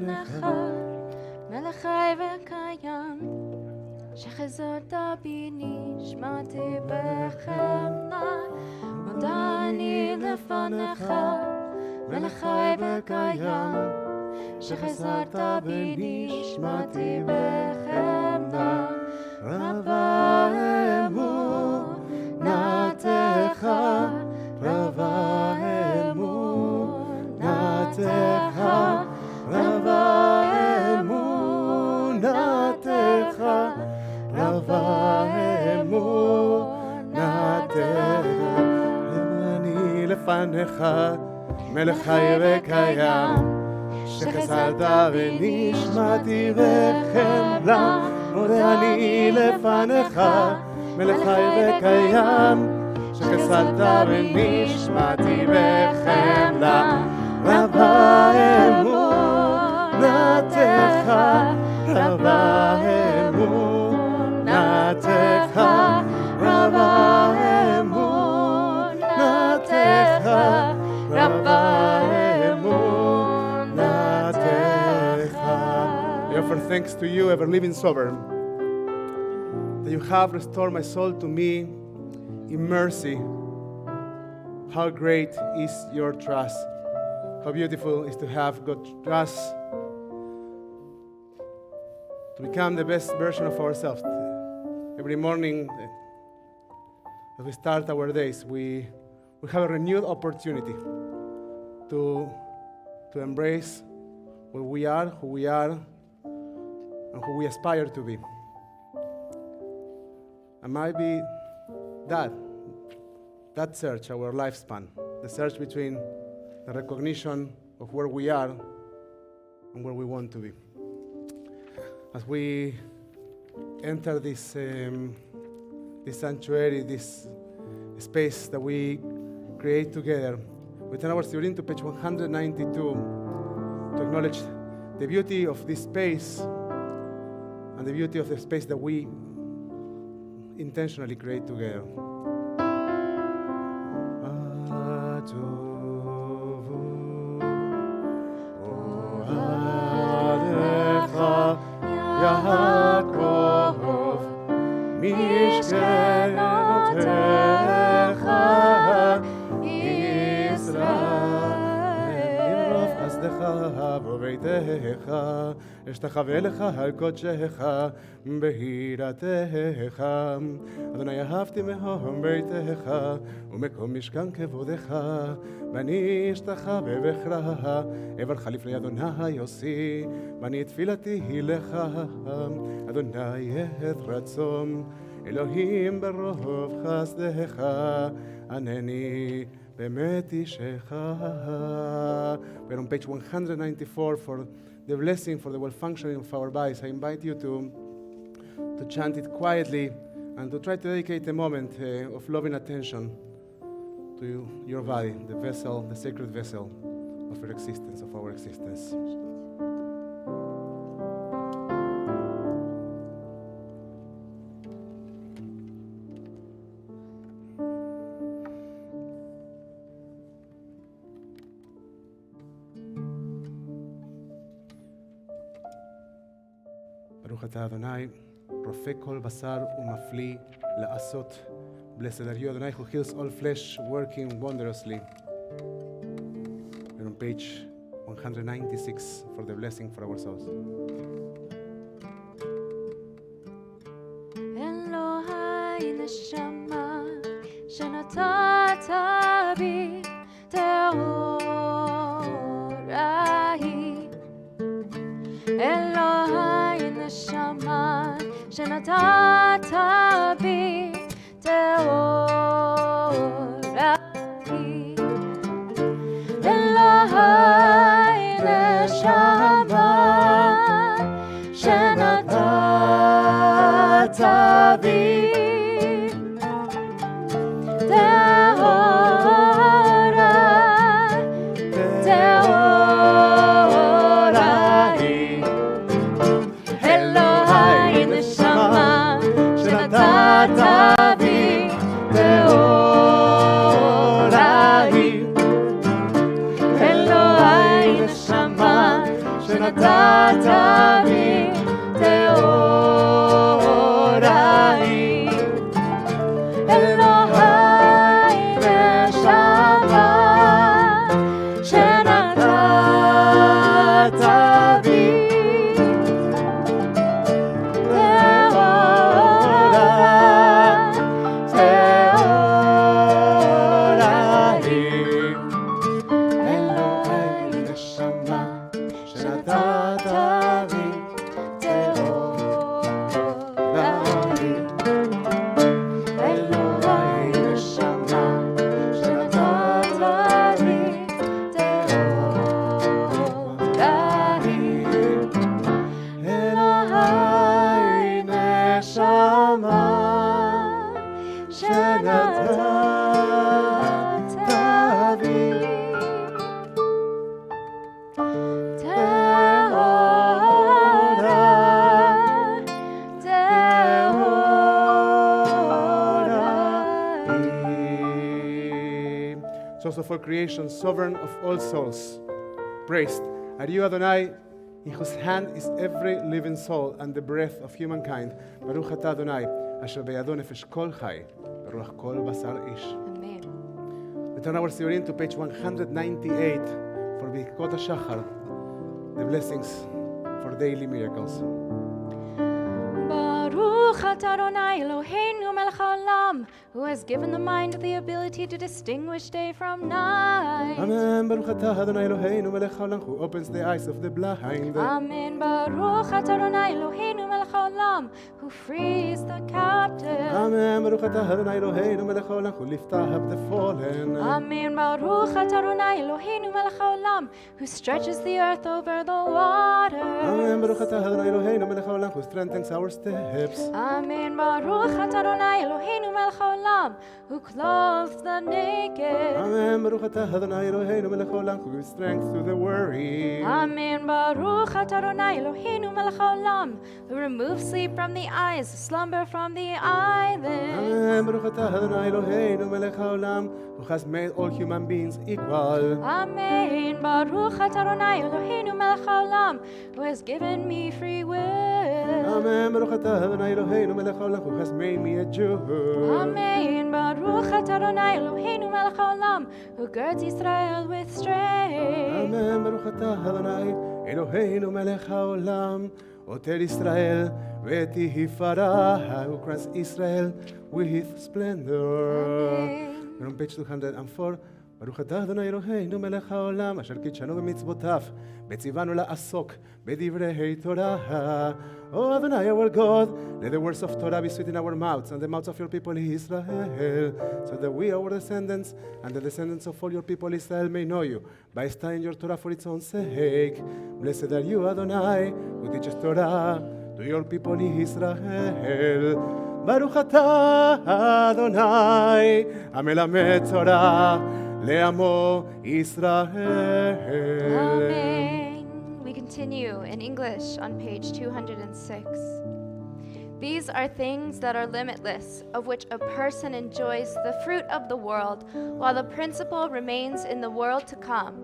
לפניך, מלך חי וקיים, שחזרת בי נשמתי בחמלה. מודה אני לפניך, מלך חי וקיים, שחזרת בי נשמתי בחמלה. רבה אמונתך, רבה אמונתך, רבה אמונתך, רבה אמונתך. אני לפניך, מלך חי וקיים, שחזרת ונשמתי בחמלה. מודה אני לפניך, מלך חי וקיים, שחזרת ונשמתי בחמלה. רבה אמונתך, רבה אמונתך, רבה אמונתך, רבה אמונתך. I offer thanks to you, ever living sovereign, that you have restored my soul to me in mercy. How great is your trust. How beautiful is to have God's trust to become the best version of ourselves. Every morning as we start our days, we have a renewed opportunity to embrace where we are, who we are, and who we aspire to be. And might be that search, our lifespan, the search between the recognition of where we are and where we want to be. As we enter this sanctuary, this space that we create together, we turn our Siurim to page 192 to acknowledge the beauty of this space and the beauty of the space that we intentionally create together. Yaakov, Mishkenotecha, Israel, Rov Chasdecha v'beitecha, Eshtachave lecha al kodshecha, Behiratecha, Adonai ahavti mehom beitecha, Umekom mishkan kevodecha, Bani Eshtachave bechra, Ever chalif le'Adonai yosi, Bani tfilati lecha, Adonai et ratzon, Elohim berov chasdecha, Aneni bemetishecha. We're on page 194 for the blessing for the well-functioning of our bodies. I invite you to chant it quietly and to try to dedicate a moment of loving attention to your body, the vessel, the sacred vessel of your existence, of our existence. Baruch atah Adonai, rofeh kol basar umafli la'asot. Blessed are you, Adonai, who heals all flesh, working wondrously. We're on page 196 for the blessing for our souls. Elohai neshama shenatata bi teorahi. Elohai neshama shenatata bi teorahi. Elohai neshama shenatata bi שנתת בי טהוראי. אלוהי נשמה שנתת בי also for creation, sovereign of all souls. Praised are you, Adonai, in whose hand is every living soul and the breath of humankind. Baruch atah Adonai, asher beyado nefesh kol chai, baruch kol basar ish. Amen. We turn our Siurim to page 198 for Birkot HaShachar, the blessings for daily miracles. Baruch atah Adonai Eloheinu melech haolam, who has given the mind the ability to distinguish day from night. Amen. Baruch atah Adonai Eloheinu melech haolam, who opens the eyes of the blind. Amen. Baruch atah Adonai Eloheinu melech haolam, who frees the captive. Amen. Baruch atah Adonai Eloheinu melech haolam, who lifts up the fallen. Amen. Baruch atah Adonai Eloheinu melech haolam, who stretches the earth over the waters. Amen. Baruch atah Adonai Eloheinu melech haolam, who strengthens our steps. Amen. Baruch atah Adonai Eloheinu melech haolam, who clothes the naked. Amen. Baruch atah Adonai Eloheinu melech haolam, who gives strength to the weary. Amen. Baruch atah Adonai Eloheinu melech haolam, who removes sleep from the eyes, slumber from the eyelids. Amen. Baruch atah Adonai Eloheinu melech haolam, who has made all human beings equal. Amen. Baruch atah Adonai Eloheinu melech haolam, who has given me free will. Amen. Baruch atah Adonai Eloheinu melech haolam, who has made me a Jew. Amen. Baruch atah Adonai Eloheinu melech haolam, who girds Israel with strength. Amen. Baruch atah Adonai Eloheinu melech haolam, Oter Israel v'tihifara, who crowns Israel with splendor. Amen. We're on page 204. ברוך אתה אדוני אלוהינו מלך העולם, אשר קידשנו במצוותיו, וציוונו לעסוק בדברי תורה. O Adonai, our God, let the words of Torah be sweet in our mouths and the mouths of your people Israel, so that we, our descendants, and the descendants of all your people Israel may know you, by studying your Torah for its own sake. Blessed are you, Adonai, who teaches Torah to your people Israel. Baruch atah Adonai, המלמד תורה לעמו ישראל. Amen. We continue in English on page 206. These are things that are limitless, of which a person enjoys the fruit of the world, while the principle remains in the world to come.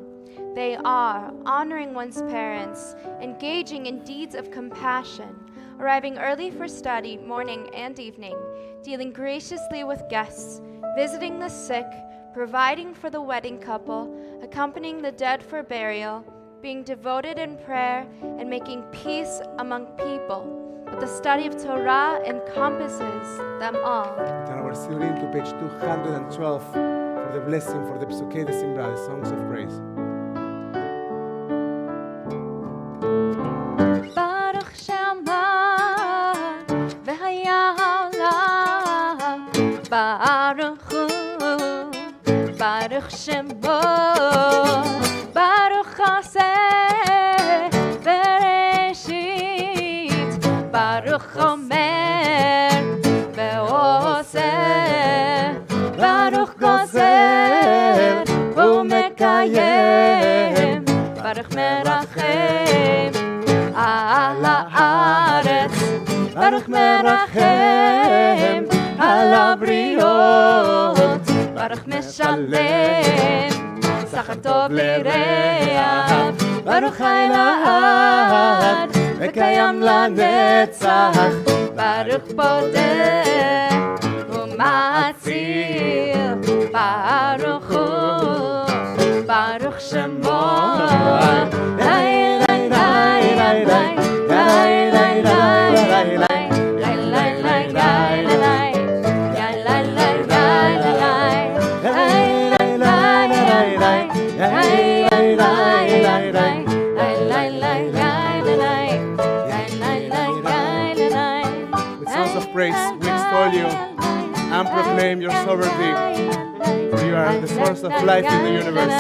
They are honoring one's parents, engaging in deeds of compassion, arriving early for study morning and evening, dealing graciously with guests, visiting the sick, providing for the wedding couple, accompanying the dead for burial, being devoted in prayer, and making peace among people. But the study of Torah encompasses them all. Turn our Siurim to page 212 for the blessing for the Psukei de Simbra, the songs of praise. Baruch Shema v'haya haolam, Baruch Hu, Baruch Shemo, Baruch Aseh Bereshit, Baruch Omer ve'oseh, Baruch Gozer u'mekayem, Baruch Merachem על הארץ, ברוך מרחם על הבריות, ברוך משלם שחר טוב לרעב, ברוך האלוהים, וקיים לנצח, ברוך פודה ומציל, ברוך הוא, ברוך שמו. Praise, we extol you and proclaim your sovereignty. For you are the source of life in the universe.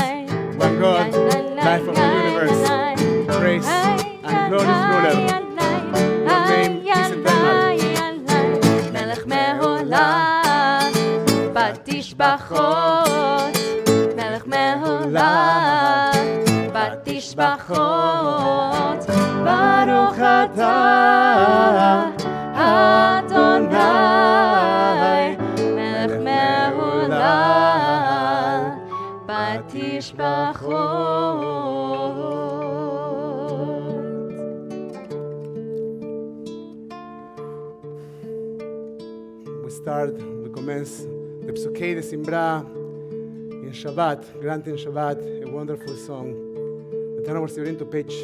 One God, life of the universe. Praise and glorious ruler. Your name is eternal. מלך מעולם, בתשבחות. מלך מעולם, בתשבחות. ברוך אתה אדוני, מלך מעולם, בתשבחות. We commence the Psukei de Simbra in Shabbat, granting Shabbat, a wonderful song. Then we're to page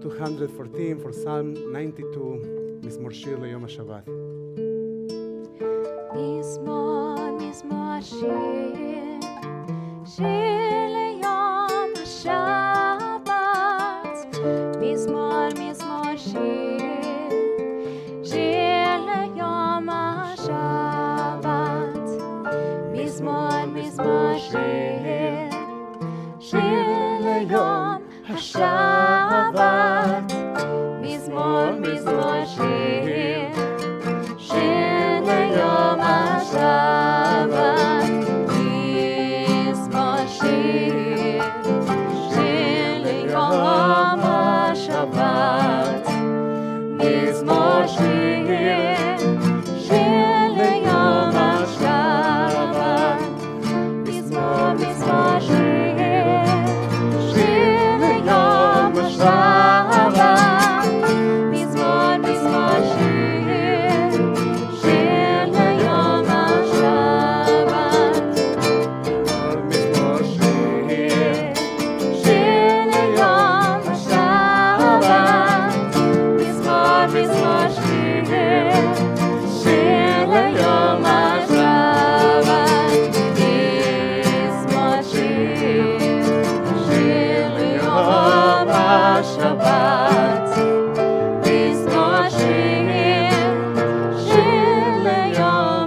214 for Psalm 92. מזמור שיר ליום השבת. מזמור שיר, שיר ליום השבת. מזמור שיר, שיר ליום השבת. מזמור שיר, שיר ליום השבת. מזמור שיר, שיר ליום השבת. מזמור שיר, שיר ליום השבת. מזמור שיר, שיר ליום השבת. מזמור שיר, שיר ליום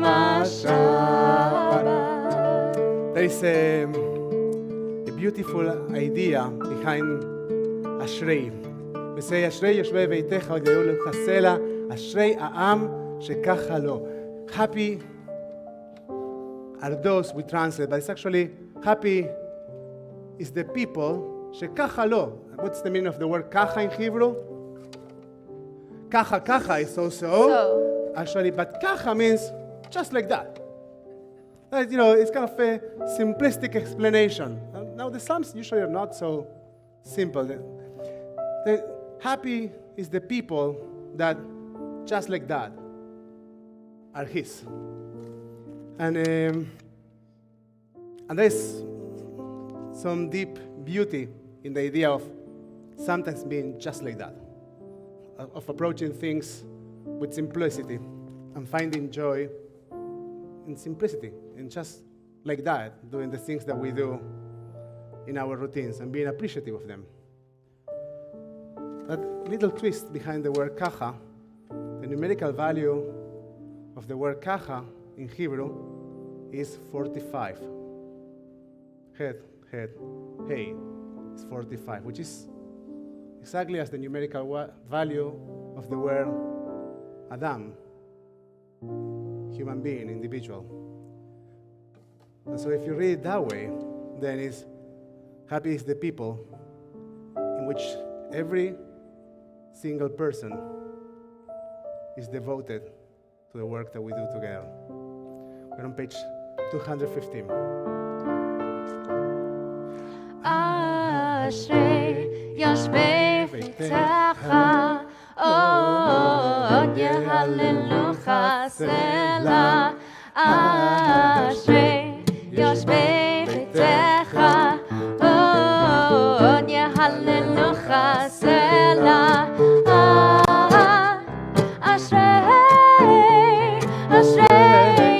השבת. A beautiful idea behind Ashrei. We say, Ashrei Yoshvei Beitecha V'Geu Lecha Sela, Ashrei Ha'am Shekacha Lo. Happy are those we translate, but it's actually happy is the people Shekacha Lo. What's the meaning of the word Kacha in Hebrew? Kacha is so. Actually, but Kacha means just like that. It's kind of a simplistic explanation. Now, the Psalms usually are not so simple. The happy is the people that, just like that, are His. And there's some deep beauty in the idea of sometimes being just like that, of approaching things with simplicity and finding joy in simplicity, and just like that, doing the things that we do in our routines and being appreciative of them. That little twist behind the word kacha, the numerical value of the word kacha in Hebrew is 45. Hey is 45, which is exactly as the numerical value of the word Adam, human being, individual. And so if you read it that way, then it's happy is the people in which every single person is devoted to the work that we do together. We're on page 215. אשרי יושבי ביתך, עוד יהללוך סלע. אשרי יושבי ביתך, עוד יהללוך סלע. אשרי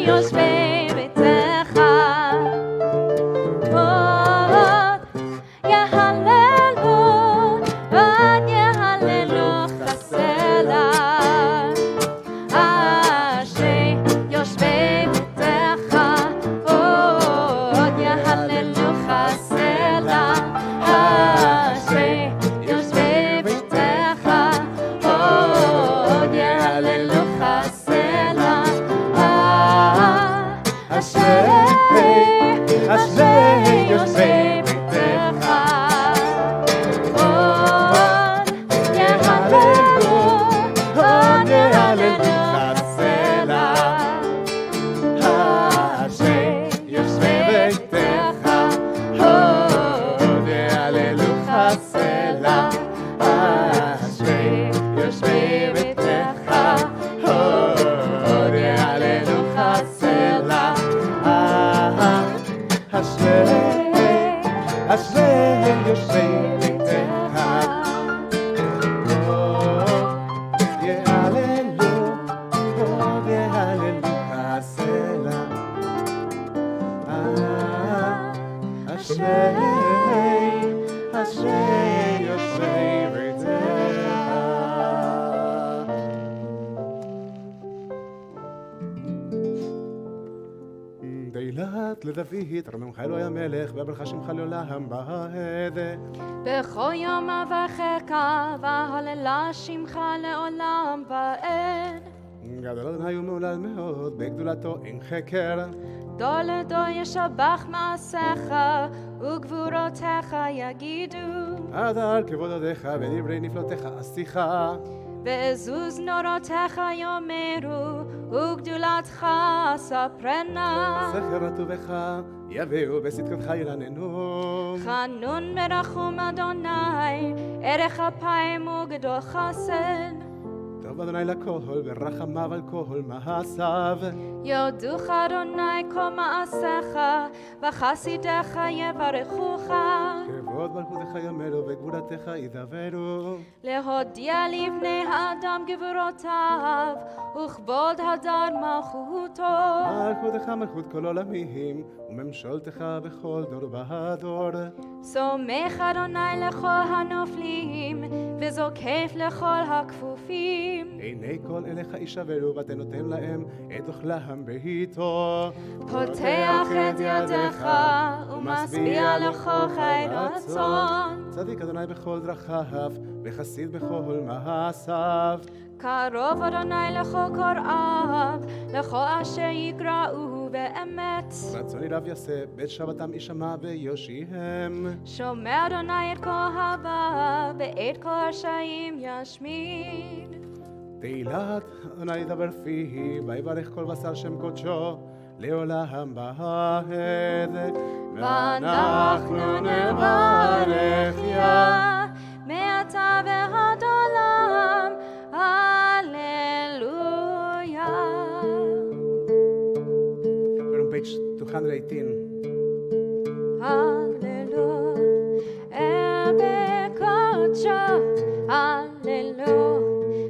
יושבי ביתך, עוד יהללו, עוד יהללוך סלע. אשרי יושבי ביתך, עוד יהללוך סלע. אשרי יושבי ביתך, עוד יהללוך סלע. אשרי יושבי ביתך, עוד יהללו, עוד יהללוך סלע. אשרי יושבי ביתך, עוד יהללוך סלע. אשרי יושבי ביתך, עוד יהללוך סלע. אשרי יושבי ביתך, עוד יהללו, עוד יהללוך סלע. אשרי יושבי ביתך. תהילת לדוד, רוממך אלוהי המלך, והברכה שמך לעולם ועד. בכל יום אברכך, והללה שמך לעולם ועד. גדול אדוני ומהולל מאוד, בגדולתו אין חקר. דור לדור ישבח מעשיך, וגבורותיך יגידו. הדר כבוד עודך, ודברי נפלותיך עשיך. ועזוז נורותיך יאמרו, וגדולתך ספרנה. זכר טובך יביאו, בצדקתך ילננו. חנון מרחום אדוני, ערך אפיים וגדול חסד. טוב אדוני לכל, ורחמיו על כל מעשיו. יודוך אדוני כל מעשיך, וחסידיך יברכוך. כבוד מלכותך יאמרו, וגבורתך ידברו. להודיע לבני האדם גבורותיו, וכבוד הדר מלכותו. מלכותך מלכות כל עולמים, וממשלתך בכל דור ודור. סומך אדוני לכל הנופלים, וזוקף לכל הכפופים. עיני כל אליך ישברו, ותנותן להם את אוכלם בעתו. פותח את ידיך, ומשביע לכל חי רצון. צדיק אדוני בכל דרכיו, וחסיד בכל מעשיו. קרוב אדוני לכל קוראיו, לכל אשר יגרעו באמת. רצוני רב יעשה, בית שבתם ישמע ויושיעם. שומע אדוני את כל הווה, ואת כל הרשעים ישמיד. תהילת אדוני ידבר פיhi, ויברך כל בשר שם קודשו, לעולם ועד. ואנחנו נברך יה, מעתה ועד עולם, הללויה. We're on page 218. הללויה, אל בקודשו, הללויה,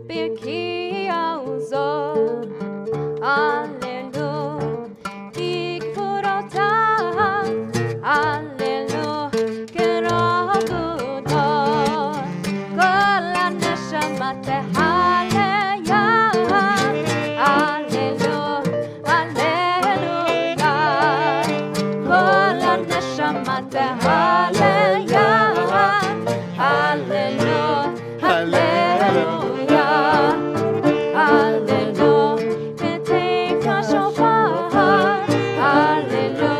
ברכי עוזו, הללויה, כגבורותיו, הללויה, כרבותו, כל הנשמה תהליה, הללויה, הללויה, כל הנשמה תהליה, הללויה, הללויה, הללויה, ותקרא שופר, הללויה,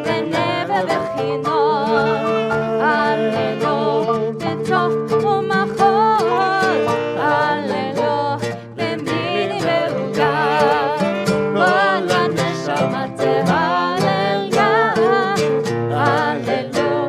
ונבל וכינור, הללויה, וטוב ומחול, הללויה, ומילי ועוגה, כל הנשמה תהליה, הללויה, הללויה,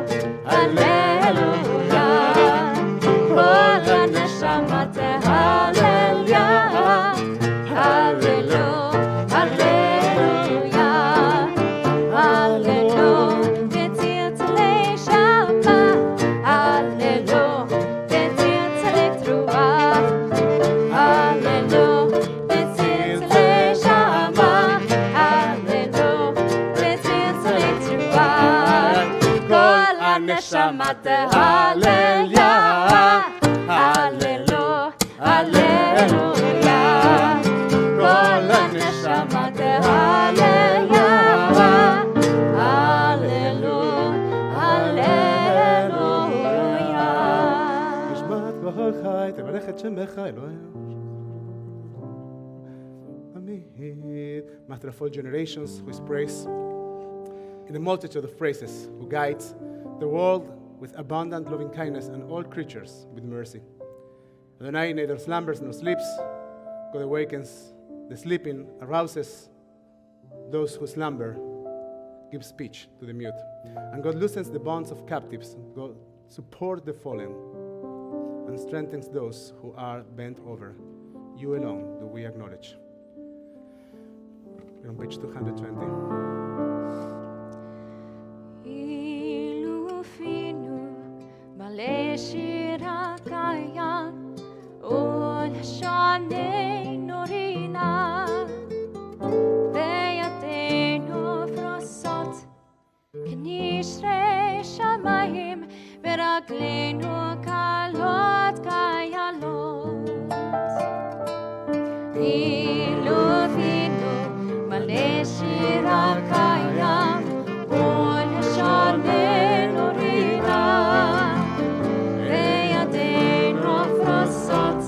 הללויה, כל הנשמה תהללה, הללויה, הללויה. נשמת כל חי, תברך את שמך אלוהים. Master of all generations, who is praised in the multitude of praises, who guides the world with abundant loving kindness and all creatures with mercy. Adonai neither slumbers nor sleeps. God awakens the sleeping, arouses those who slumber, gives speech to the mute. And God loosens the bonds of captives. God supports the fallen and strengthens those who are bent over. You alone do we acknowledge. We're on page 220. Ilufinu male shira kayan ol shanei norina ve'yateinu frosot k'nishrei shamayim v'ragleinu kalot kayalot. Ilufinu Shira kayam ol shanenu rina ve'yadeinu frosot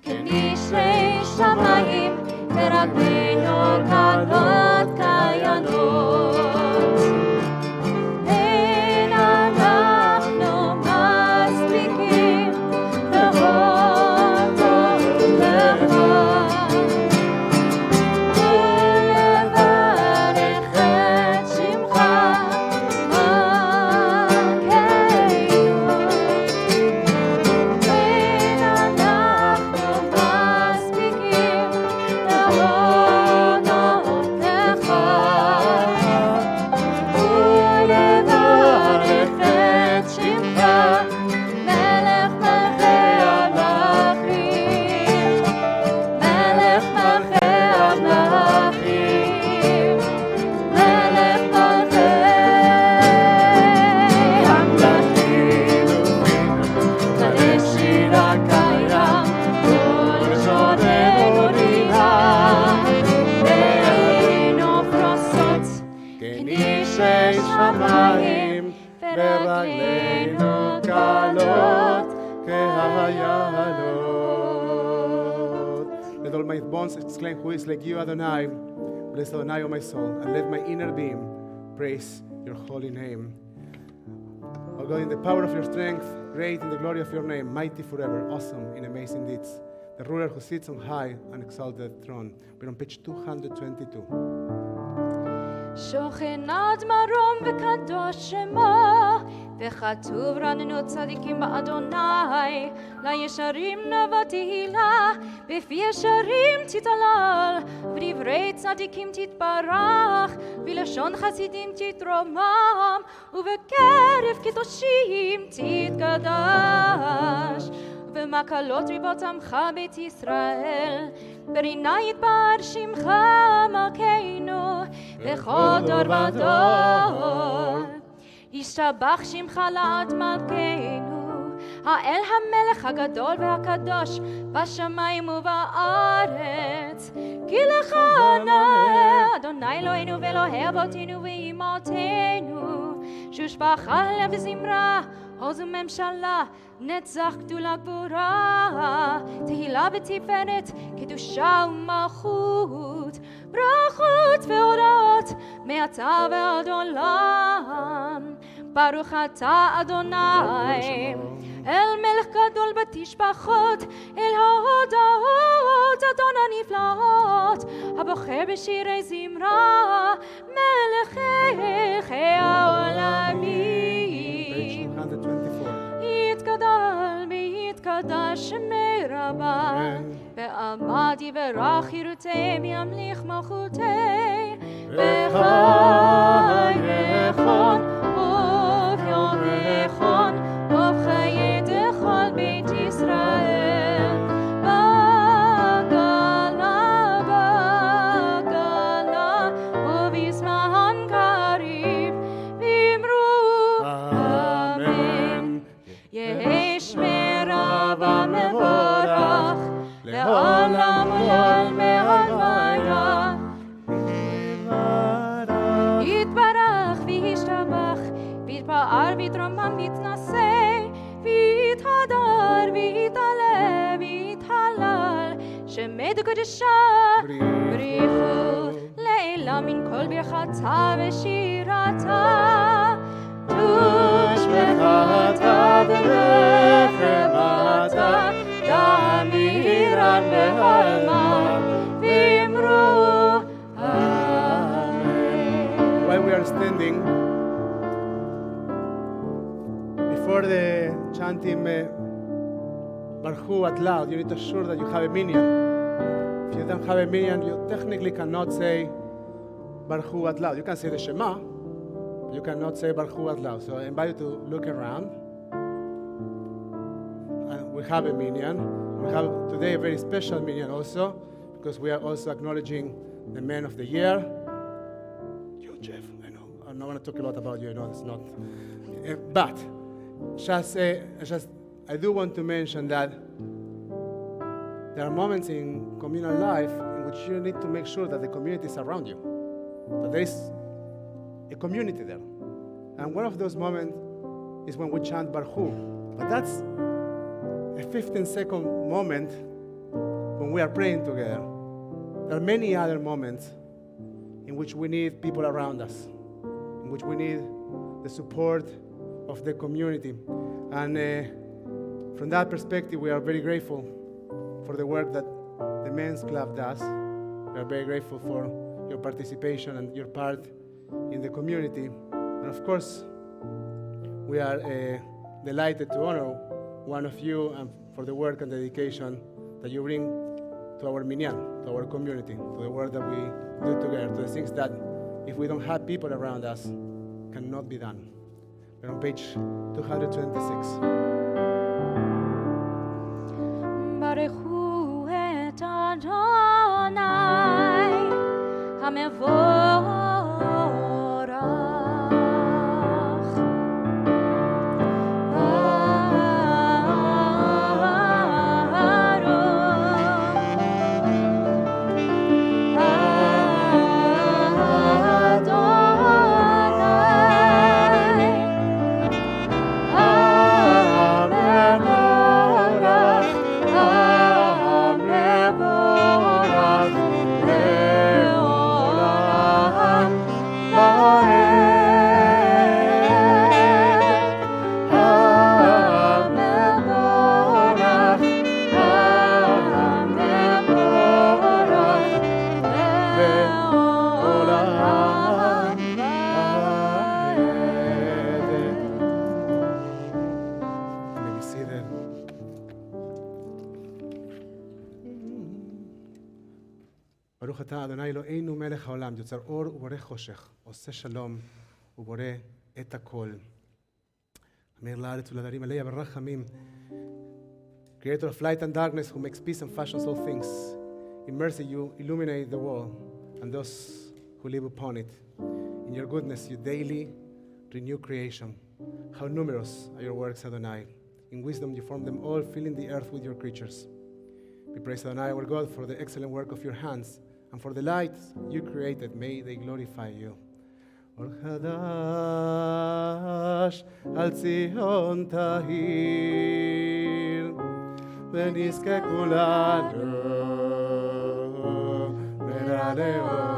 k'nishrei shamayim v'ragleinu kalot kayanot. En אנחנו מספיקים להודות לך exclaim, who is like you, Adonai? Bless Adonai, O my soul, and let my inner being praise your holy name. O God, in the power of your strength, great in the glory of your name, mighty forever, awesome in amazing deeds, the ruler who sits on high and exalted throne. We're on page 222. שוכנת מרום וקדוש שמו וכתוב רננו צדיקים באדוני לישרים נבוא תהילה בפי ישרים תתהלל ובדברי צדיקים תתברך בלשון חסידים תתרומם ובקרב קדושים תתקדש במקלות רבות עמך בית ישראל ברינה יתבר שמך מלכנו בכל דור ודור ישתבח שמך לעד מלכנו האל המלך הגדול והקדוש בשמיים ובארץ כי לך נאה אדוני אלוהינו ואלוהי אבותינו ואימותינו שושבח הלב וזמרה עוז וממשלה נצח גדולה גבורה תהילה ותפארת קדושה ומלכות ברכות והודאות מעתה ועד עולם ברוך אתה אדוני אל מלך גדול בתשבחות אל ההודאות אדון הנפלאות הבוחר בשירי זמרה מלכי העולמים יתגדל ויתקדש שמי רבה ועמד יברך ירותי וימליך מלכותי וחי נכון וביום נכון ובחיי דכל בית ישראל בגלה בגלה ובזמן קריב ואמרו אמן יהי שמי רבה מבורך שמד קודשה בריחו לילה מן כל ברכתה ושירתה תושבחתה ונחמתה תמירן בהלמה ואמרו אמן. While we are standing before the chanting Barhu out loud, you need to assure that you have a minyan. If you don't have a minyan, you technically cannot say Barhu out loud. You can say the Shema, but you cannot say Barhu out loud. So I invite you to look around. And we have a minyan. We have today a very special minyan also, because we are also acknowledging the man of the year. You, Jeff, I know. I'm not going to talk a lot about you. I know it's not. But I do want to mention that there are moments in communal life in which you need to make sure that the community is around you, that there is a community there. And one of those moments is when we chant Barhu. But that's a 15-second moment when we are praying together. There are many other moments in which we need people around us, in which we need the support of the community. And from that perspective, we are very grateful for the work that the Men's Club does. We are very grateful for your participation and your part in the community. And of course, we are delighted to honor one of you and for the work and dedication that you bring to our minyan, to our community, to the work that we do together, to the things that if we don't have people around us, cannot be done. We're on page 226. ברכו את אדוני המבורך ברוך אתה אדוני אלוהינו מלך העולם, יוצר אור ובורא חושך, עושה שלום ובורא את הכל. אמר לארץ ולעדרים עליה ברחמים, Creator of light and darkness, who makes peace and fashions all things. In mercy you illuminate the world and those who live upon it. In your goodness you daily renew creation. How numerous are your works, Adonai. In wisdom you form them all, filling the earth with your creatures. We praise Adonai, our God, for the excellent work of your hands, and for the light you created. May they glorify you. Or Chadash al Zion tahir, ונזכה כולנו ונעלה אורו.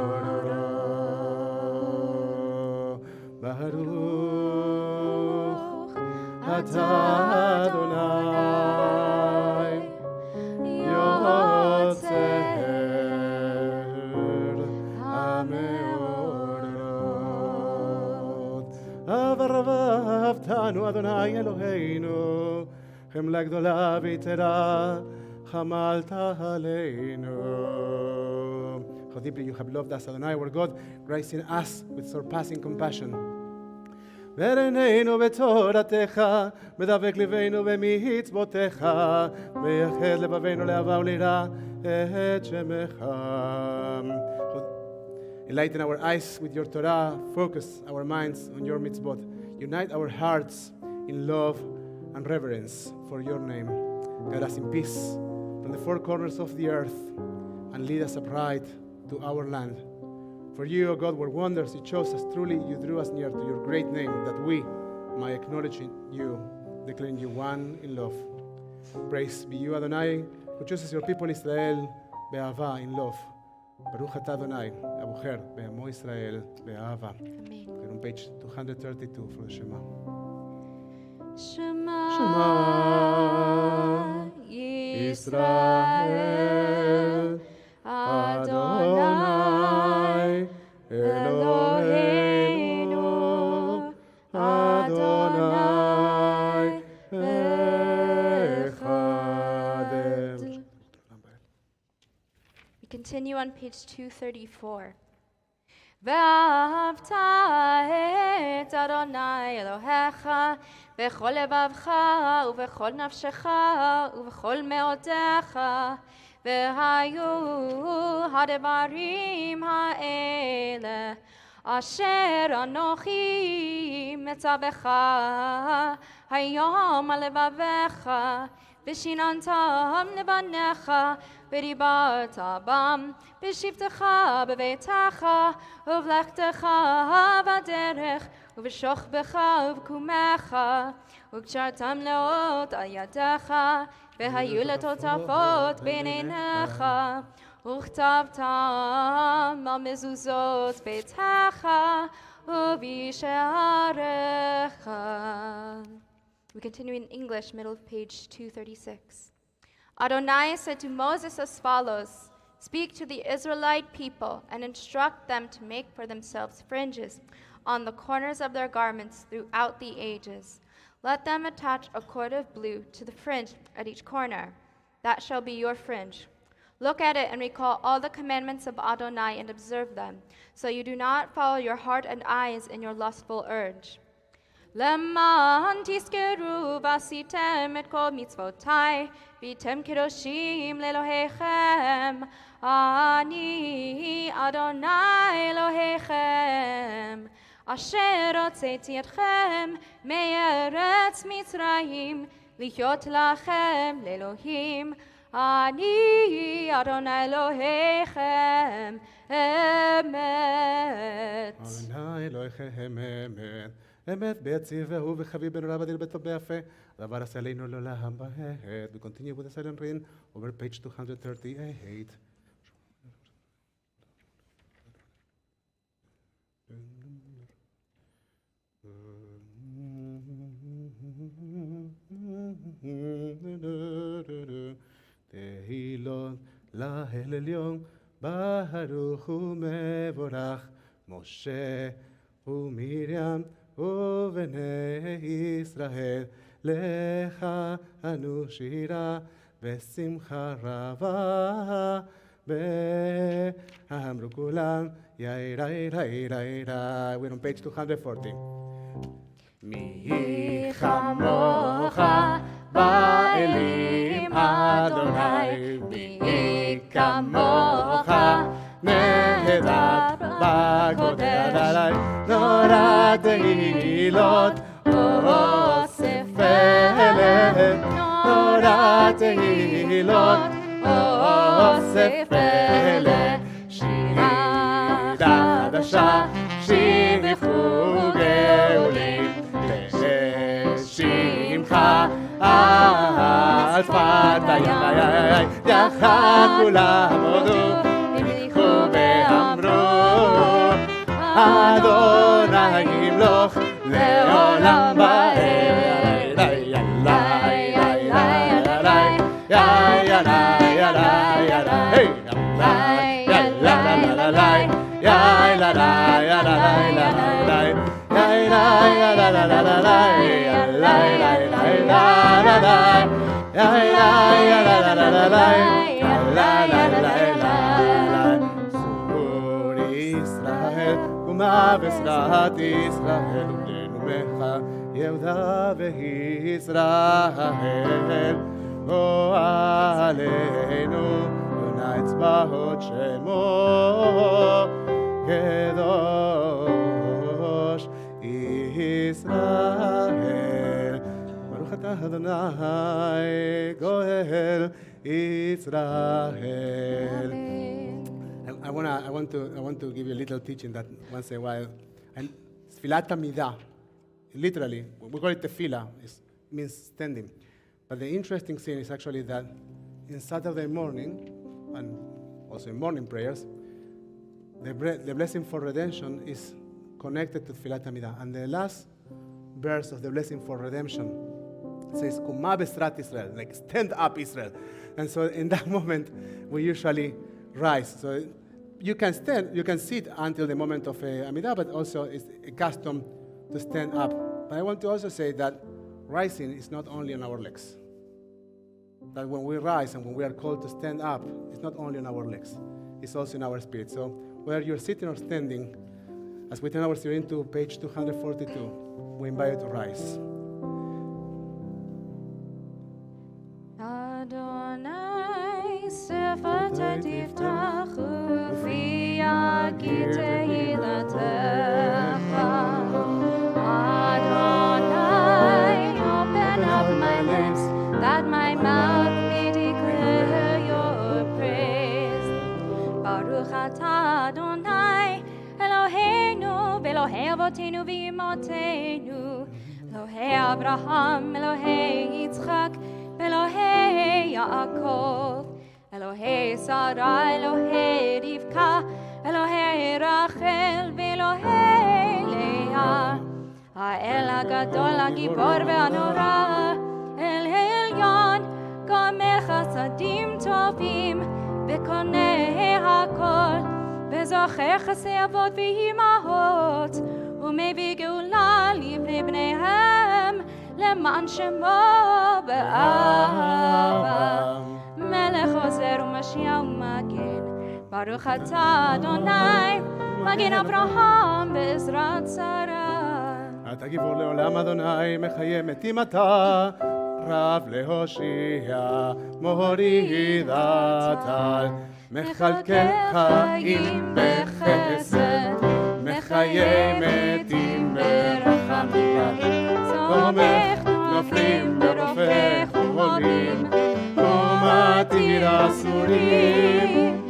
ברוך אתה אדוני יוצר המאורות. אהבתנו אדוני אלוהינו, חמלה גדולה ויתרה חמלת עלינו. How deeply you have loved us, Adonai, our God, gracing us with surpassing compassion. ועינינו בתורתך, מדבק ליבנו במצוותיך, ויחד לבבינו לאהבה וליראה את שמך. Enlighten our eyes with your Torah, focus our minds on your mitzvot, unite our hearts in love and reverence for your name. Guide us in peace from the four corners of the earth and lead us upright to our land. For you, O God, were wonders. You chose us. Truly, you drew us near to your great name, that we might acknowledge you, declaring you one in love. Praise be you, Adonai, who chooses your people Israel באהבה, in love. ברוך אתה אדוני, הבוחר בעמו ישראל, באהבה. Amen. We're on page 232 for the Shema. Shema Shema Yisrael Adonai Eloheinu Adonai Echad. We continue on page 234. ואהבת את אדוני אלוהיך בכל לבבך ובכל נפשך ובכל מאודיך, והיו הדברים האלה אשר אנוכי מצווך היום על לבביך, ושיננתם לבניך, ודיברת בם בשבתך בביתך ובלכתך בדרך ובשוכבך ובקומך, וקשרתם לאות על ידיך, והיו לטוטפות בין עיניך, וכתבתם על מזוזות ביתך ובשעריך. We continue in English, middle of page 236. Adonai said to Moses as follows, "Speak to the Israelite people and instruct them to make for themselves fringes on the corners of their garments throughout the ages. Let them attach a cord of blue to the fringe at each corner. That shall be your fringe. Look at it and recall all the commandments of Adonai and observe them, so you do not follow your heart and eyes in your lustful urge. למען תזכרו ועשיתם את כל מצוותיי, והייתם קדושים לאלוהיכם. אני אדוני אלוהיכם, אשר הוצאתי אתכם מארץ מצרים, להיות לכם לאלוהים. אני אדוני אלוהיכם אמת. אדוני אלוהיכם אמת. אמת ביציבהו וחביב בן רב אדיר בטוב ביפה, דבר עשה עלינו לעולם בהד. We continue with the silent reading over page 238. תהילות לאל עליון, ברוך ומבורך, משה ומרים ובני ישראל, לך אנו שירה ושמחה רבה, ואמרו כולם יאירה אירה אירה אירה. We're on page 240. מי כמוך באלים אדוני, מי כמוך נהדר בגודל עלי, נורא תהילות אוסף פלא, נורא תהילות אוסף פלא, שירה חדשה, שירי גאולים, לשמך על שפת הים, יחד כולם הודו, המליכו ואמרו, אדוני ימלוך לעולם ועד. בעזרת ישראל ובנומך יהודה וישראל, גואלנו אדוני צבאות שמו קדוש ישראל. ברוך אתה אדוני גואל ישראל. I want to give you a little teaching that once in a while. And tefillat amidah, literally, we call it tefillah, it means standing. But the interesting thing is actually that in Saturday morning, and also in morning prayers, the blessing for redemption is connected to Tfilat Amidah. And the last verse of the blessing for redemption says, Kuma Besrat Israel, like stand up Israel. And so in that moment, we usually rise. So you can stand, you can sit until the moment of Amidah, but also it's a custom to stand up. But I want to also say that rising is not only on our legs. That when we rise and when we are called to stand up, it's not only on our legs, it's also in our spirit. So whether you're sitting or standing, as we turn our screen to page 242, we invite you to rise. Adonai, Sefatei Tiftach, Ufi Yagid Tehilatecha. Adonai, open up my lips, that my mouth may declare your praise. Baruch atah Adonai, Eloheinu, Elohei Avotenu v'Imotenu, Elohei Abraham, Elohei Yitzchak, Elohei Yaakov, Elohei Sarah, Elohei Rivka, Elohei Rachel, Elohei Leah, Ha'el HaGadol, HaGibor והנורא, אל העליון, גומל חסדים טובים, וקונה הכל, וזוכר חסדי אבות ואימהות, ומביא גאולה לבני בניהם, למען שמו באהבה. מלך עוזר ומשיח ומגן, ברוך אתה אדוני, מגן אברהם בעזרת שרה. אתה גיבור לעולם אדוני, מחיה מתים אתה, רב להושיע, מוריד עטל, מכלכל חיים בחסד, מחיה מתים ברחמים, סומך נופלים ברופך וחולים, ומתיר אסורים,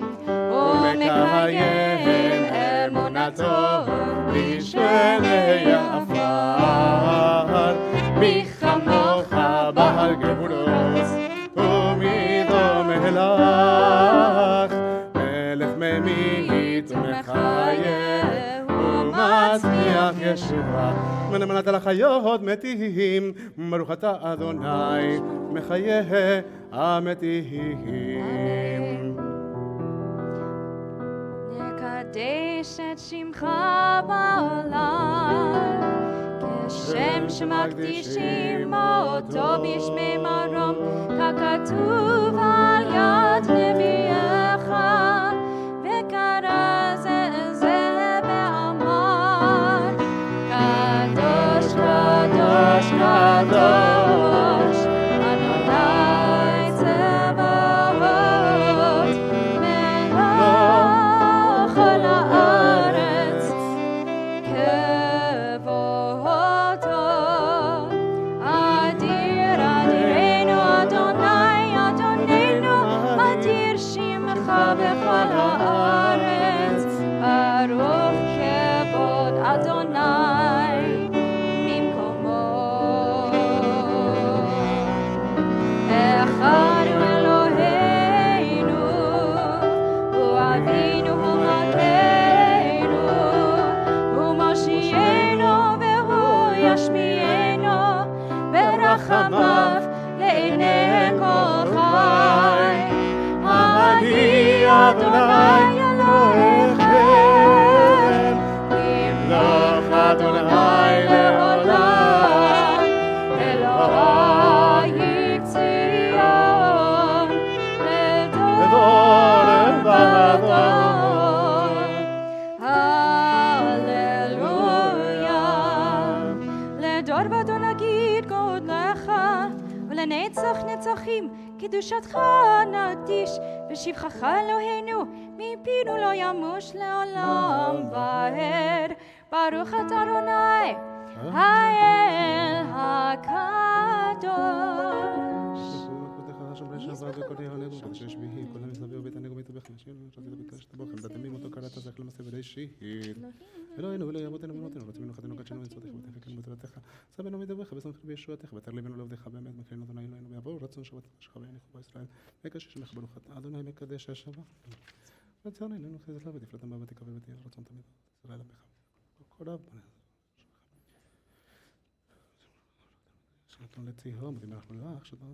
ומקיים אמונתו בשבילי עפר, מי כמוך בעל גבולות ומי דומה לך, מלך ממית ומחיה ומצמיח ישועה, מנמנת לחיות מתים, ברוך אתה אדוני מחיה המתים. נקדש את שמך בעולם, כשם שמקדישים אותו בשמי מרום, ככתוב על יד נביאך, וקרא זה ואמר, קדוש קדוש קדוש אדוני צבאות, מלך כל הארץ כבודו. אדיר אדירנו אדוני אדוננו, אדיר שמך בכל הארץ, ברוך כבוד אדוני ממקומו. אחד הוא אלוהינו, הוא אבינו, הוא מלכנו, הוא מושיענו והוא ישמיענו, ברחמיו לעיני כל חי. אני אדוני אלוהיכם, ימלוך אדוני לעולם, אלוהי ציון, לדור ודור. הללויה. לדור ודור נגיד גודלך, ולנצח נצחים קדושתך נקדיש, ושבחך אלוהינו מפינו לא ימוש לעולם ועד. ברוך אתה אדוני האל הקדוש. ושבת וכל יהונג וקדש שביעי, כל המסביב ובית הנגו מתאבך נשים, ושתית בקשת בו, חמדת עמים אותו קראת זך למעשה ודי שהיד. אלוהינו ולא יעבותנו בנותינו, רצמינו חתנו קדשנו ונצותיך ותפקנו בתורתך, סבנו מדבריך ושמח בישועתך, ותר ליבנו לעובדיך באמת, מקרינו אדוני אלוהינו ויעבור רצון שבת שלך ויניחו בישראל, מקדש שמך ברוך אתה, אדוני מקדש השבת. רצון אלינו חסד לה ותפלתם בה ותקבל ותהיה רצון תמיד, ישראל עמך. כל רב בנה. שנתנו לציהום, ותמרח מלאך, שתנו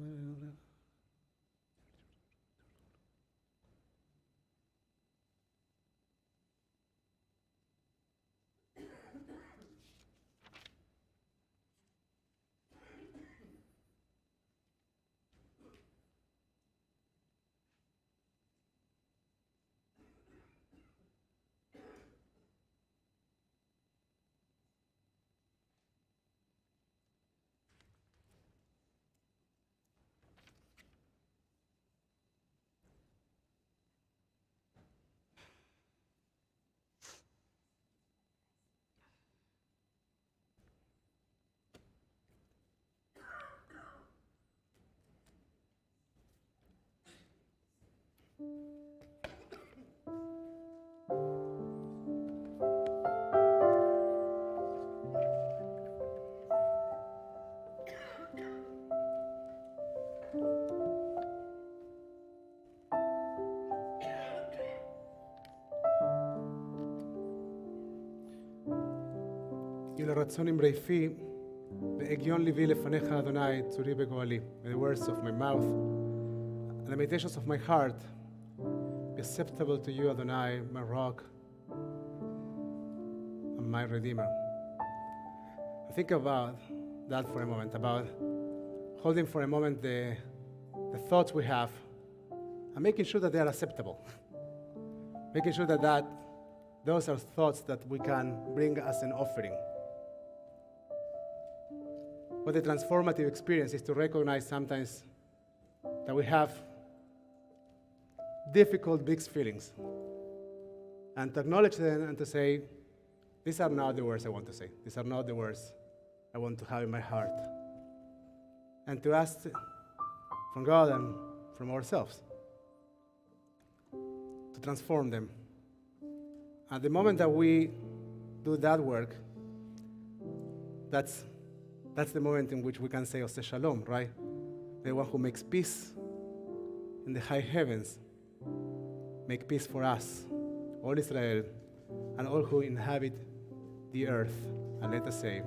רצון אמרייפי והגיון ליבי לפניך אדוני צורי בגואלי. May the words of my mouth and the meditations of my heart be acceptable to you Adonai, my rock and my redeemer. I think about that for a moment, about holding for a moment the thoughts we have and making sure that they are acceptable. Making sure that those are thoughts that we can bring as an offering. What the transformative experience is to recognize sometimes that we have difficult, big feelings, and to acknowledge them and to say, these are not the words I want to say. These are not the words I want to have in my heart. And to ask from God and from ourselves to transform them. At the moment that we do that work, that's the moment in which we can say, Ose Shalom, right? The one who makes peace in the high heavens, make peace for us, all Israel, and all who inhabit the earth. And let us say,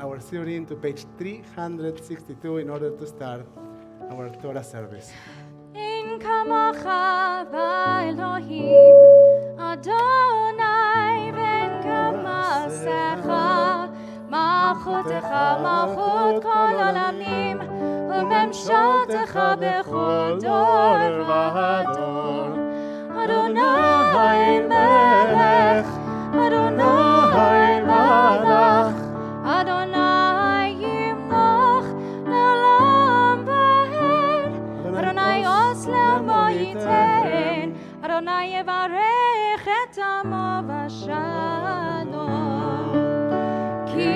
our Siurim to page 362 in order to start our Torah service. In kamacha Elohim, Adonai ben kamasecha, malchutecha malchut kol olamim, umemshaltecha bechol dor v'dor. Adonai melech, Adonai malach, Adonai yimloch le'olam va'ed, Adonai os le'amo yiten, Adonai yevarech et amo v'shalom. Ki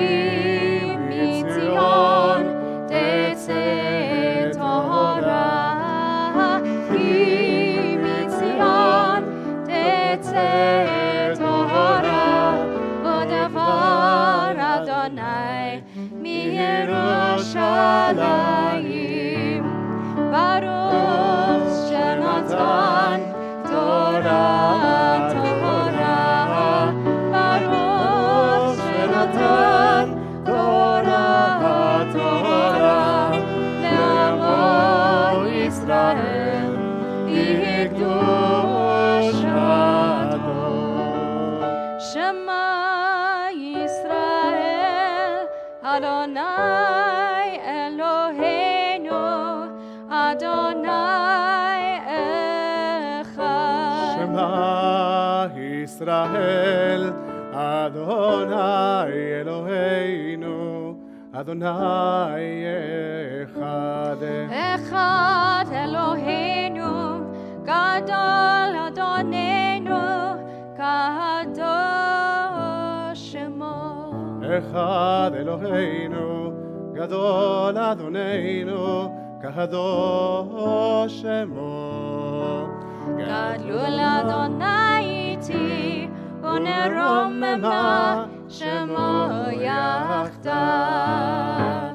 mitzion tetzeh Torah, ki mitzion tetzeh Torah, u'davar Adonai miYerushalayim. Baruch shenatan Torah, Torah, Baruch shenatan Torah, Torah, le'amo Yisrael, ikdushato. Shema Yisrael, Adonai Eloheinu, Adonai Echad. Shema Yisrael, Adonai Eloheinu, Adonai Echad. Echad Eloheinu, Gadol Adonenu, Kadosh Shemo. Echad Eloheinu, Gadol Adonenu, Kadosh Shemo. Gadlul Adonai iti, uneromema Shemo yachdav.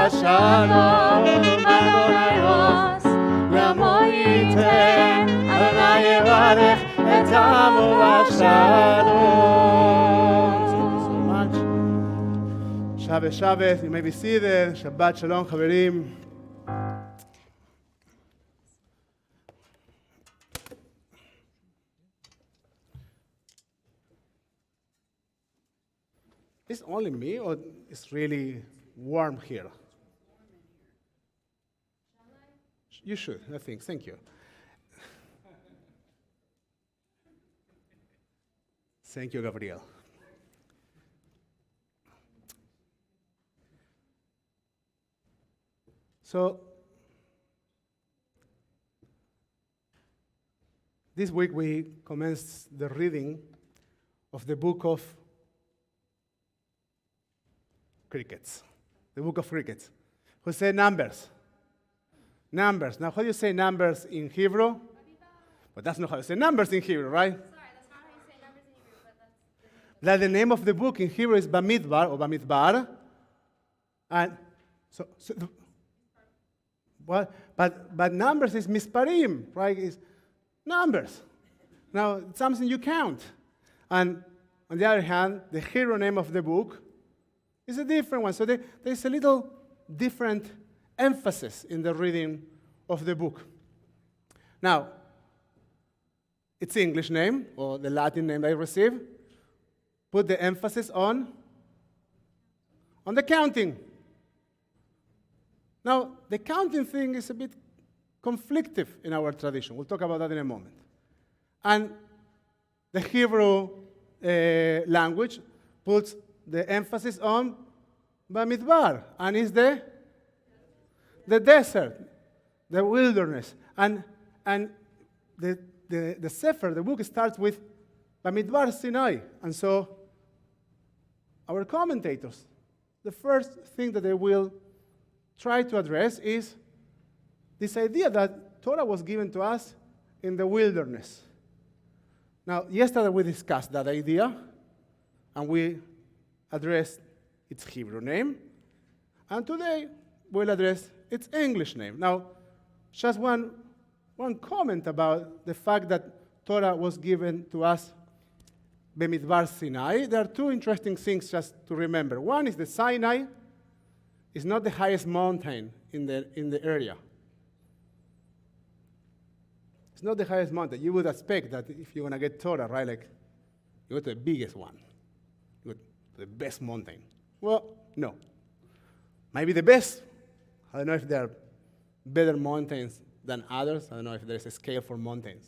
Shalom, Adonai Os, Lamo Yiten, Adonai Yevarech et Amo Shalom. Thank you so much. Shabbat, Shabbat, you may be seated. Shabbat, Shalom, Chaverim. Is it only me, or it's really warm here? You should, I think. Thank you. Thank you, Gabriel. So, this week we commenced the reading of the book of crickets. The book of crickets. Who said Numbers? Numbers. Now, how do you say numbers in Hebrew? But that's not how you say numbers in Hebrew, right? Sorry, that's not how you say numbers in Hebrew, but that's That the name of the book in Hebrew is Bamidbar or Bamidbar. And but numbers is misparim, right? It's numbers. Now, it's something you count. And on the other hand, the Hebrew name of the book is a different one. So there's a little different emphasis in the reading of the book. Now, its English name, or the Latin name they receive, put the emphasis on the counting. Now, the counting thing is a bit conflictive in our tradition. We'll talk about that in a moment. And the Hebrew language puts the emphasis on Bamidbar, and is the desert, the wilderness. And the Sefer, the book, starts with Bamidbar Sinai. And so our commentators, the first thing that they will try to address is this idea that Torah was given to us in the wilderness. Now, yesterday we discussed that idea, and we addressed its Hebrew name, and today we'll address its English name. Now, just one comment about the fact that Torah was given to us Bemidbar Sinai. There are two interesting things just to remember. One is the Sinai is not the highest mountain in the area. It's not the highest mountain. You would expect that if you're going to get Torah, right, like you go to the biggest one. You go to the best mountain. Well, no. Maybe the best. I don't know if there are better mountains than others. I don't know if there's a scale for mountains.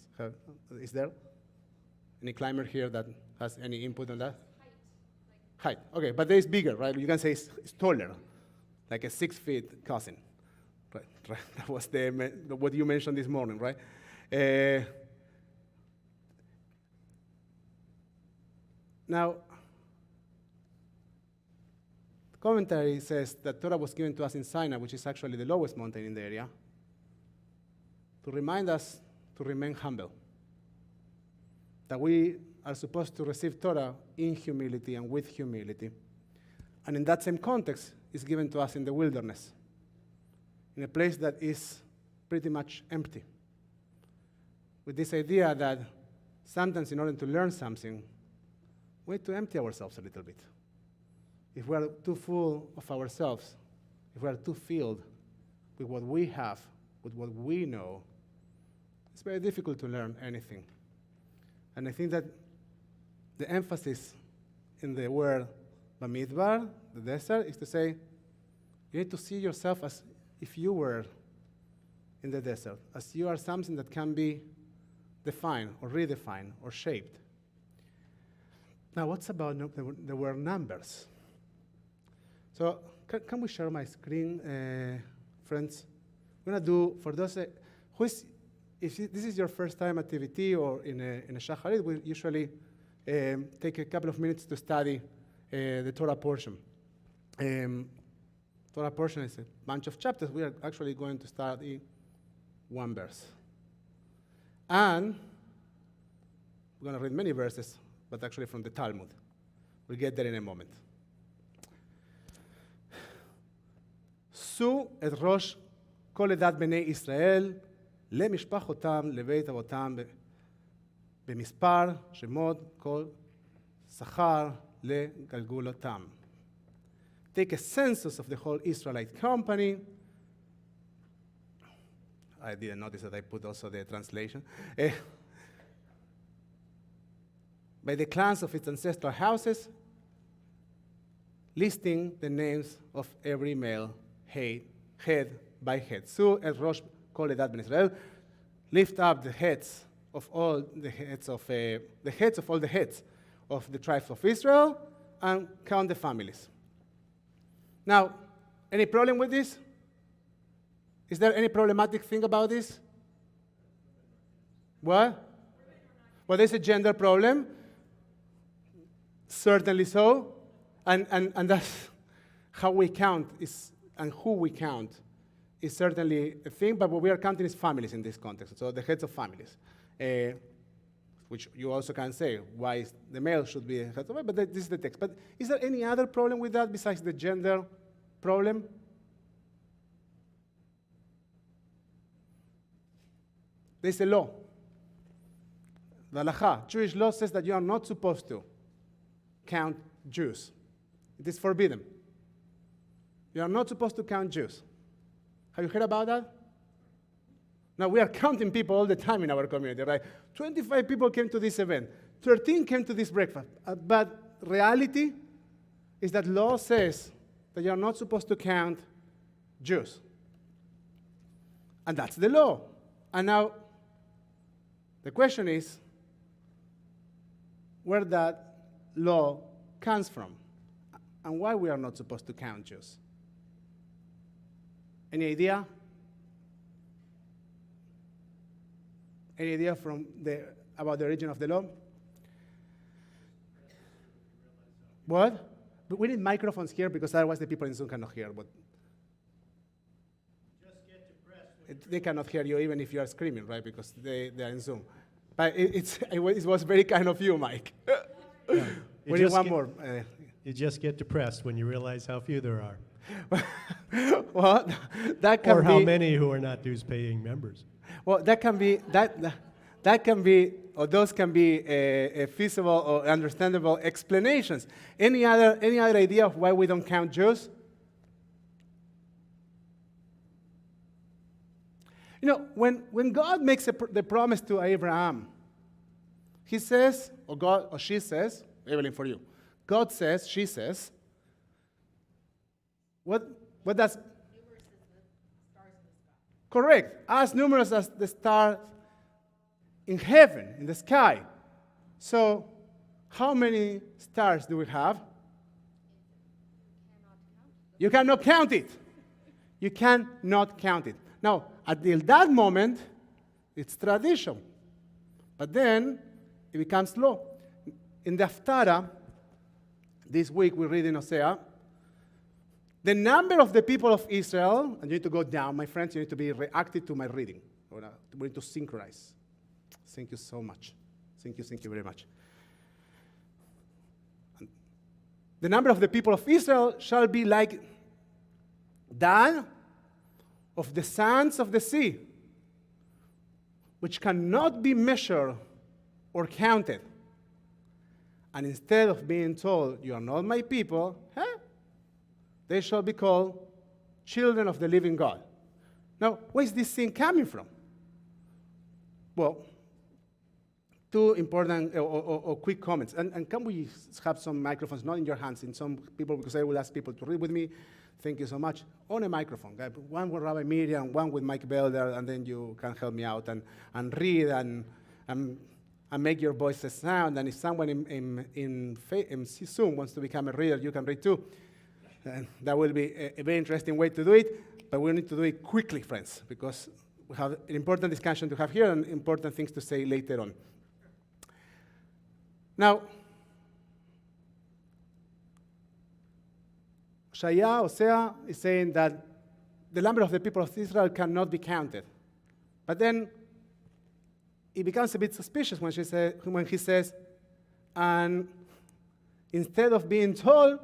Is there any climber here that has any input on that? Height. Okay, but there is bigger, right? You can say it's taller, like a 6 feet cousin. Right. That was what you mentioned this morning, right? Now, the commentary says that Torah was given to us in Sinai, which is actually the lowest mountain in the area, to remind us to remain humble, that we are supposed to receive Torah in humility and with humility. And in that same context, it's given to us in the wilderness, in a place that is pretty much empty, with this idea that sometimes in order to learn something, we need to empty ourselves a little bit. If we are too full of ourselves, if we are too filled with what we have, with what we know, it's very difficult to learn anything. And I think that the emphasis in the word Bamidbar, the desert, is to say you need to see yourself as if you were in the desert, as you are something that can be defined or redefined or shaped. Now, what's about the word numbers? So, can we share my screen, friends? We're going to do, for those if this is your first time at TVT or in a Shacharit, we usually take a couple of minutes to study the Torah portion. Torah portion is a bunch of chapters. We are actually going to study one verse. And we're going to read many verses, but actually from the Talmud. We'll get there in a moment. שאו את ראש כל עדת בני ישראל למשפחותם לבית אבותם במספר שמות כל שכר לגלגולותם. Take a census of the whole Israelite company. I didn't notice that I put also the translation. By the clans of its ancestral houses, listing the names of every male head by head. So, as Rosh called it Ben Israel, lift up the heads of all the heads of all the heads of the tribes of Israel, and count the families. Now, any problem with this? Is there any problematic thing about this? What? Well, there's a gender problem. Certainly so. And that's how we count and who we count is certainly a thing, but what we are counting is families in this context, so the heads of families, which you also can say, why the male should be a head of family, but this is the text. But is there any other problem with that besides the gender problem? There's a law. The halacha, Jewish law, says that you are not supposed to count Jews. It is forbidden. You are not supposed to count Jews. Have you heard about that? Now, we are counting people all the time in our community, right? 25 people came to this event. 13 came to this breakfast. But reality is that law says that you're not supposed to count Jews. And that's the law. And now, the question is, where that law comes from, and why we are not supposed to count Jews. Any idea? Any idea about the origin of the law? What? But we need microphones here because otherwise the people in Zoom cannot hear. But just get depressed. they cannot hear you even if you are screaming, right? Because they are in Zoom. But it was very kind of you, Mike. Yeah. We need one more. You just get depressed when you realize how few there are. Well, that can Or be. how many who are not dues-paying members. Well, that can be that can be, or those can be feasible or understandable explanations. Any other idea of why we don't count Jews? You know, when God makes the promise to Abraham, He says, or God or she says, Evelyn, for you, God says, she says, what does? Numerous as the stars in the sky. Correct. As numerous as the stars in heaven, in the sky. So, how many stars do we have? You cannot count it. You cannot count it. Now, until that moment, it's tradition. But then, it becomes law. In the Haftarah, this week we read in Hosea, the number of the people of Israel, and you need to go down, my friends, you need to be reactive to my reading. We need to synchronize. Thank you so much. Thank you very much. The number of the people of Israel shall be like that of the sands of the sea, which cannot be measured or counted. And instead of being told, you are not my people, they shall be called children of the living God. Now, where is this thing coming from? Well, two important or quick comments. And can we have some microphones, not in your hands, in some people, because I will ask people to read with me. Thank you so much. On a microphone. One with Rabbi Miriam, one with Mike Belder, and then you can help me out and read and make your voices sound. And if someone in Zoom wants to become a reader, you can read too. And that will be a very interesting way to do it, but we need to do it quickly, friends, because we have an important discussion to have here and important things to say later on. Now, Hosea is saying that the number of the people of Israel cannot be counted. But then it becomes a bit suspicious when he says, and instead of being told,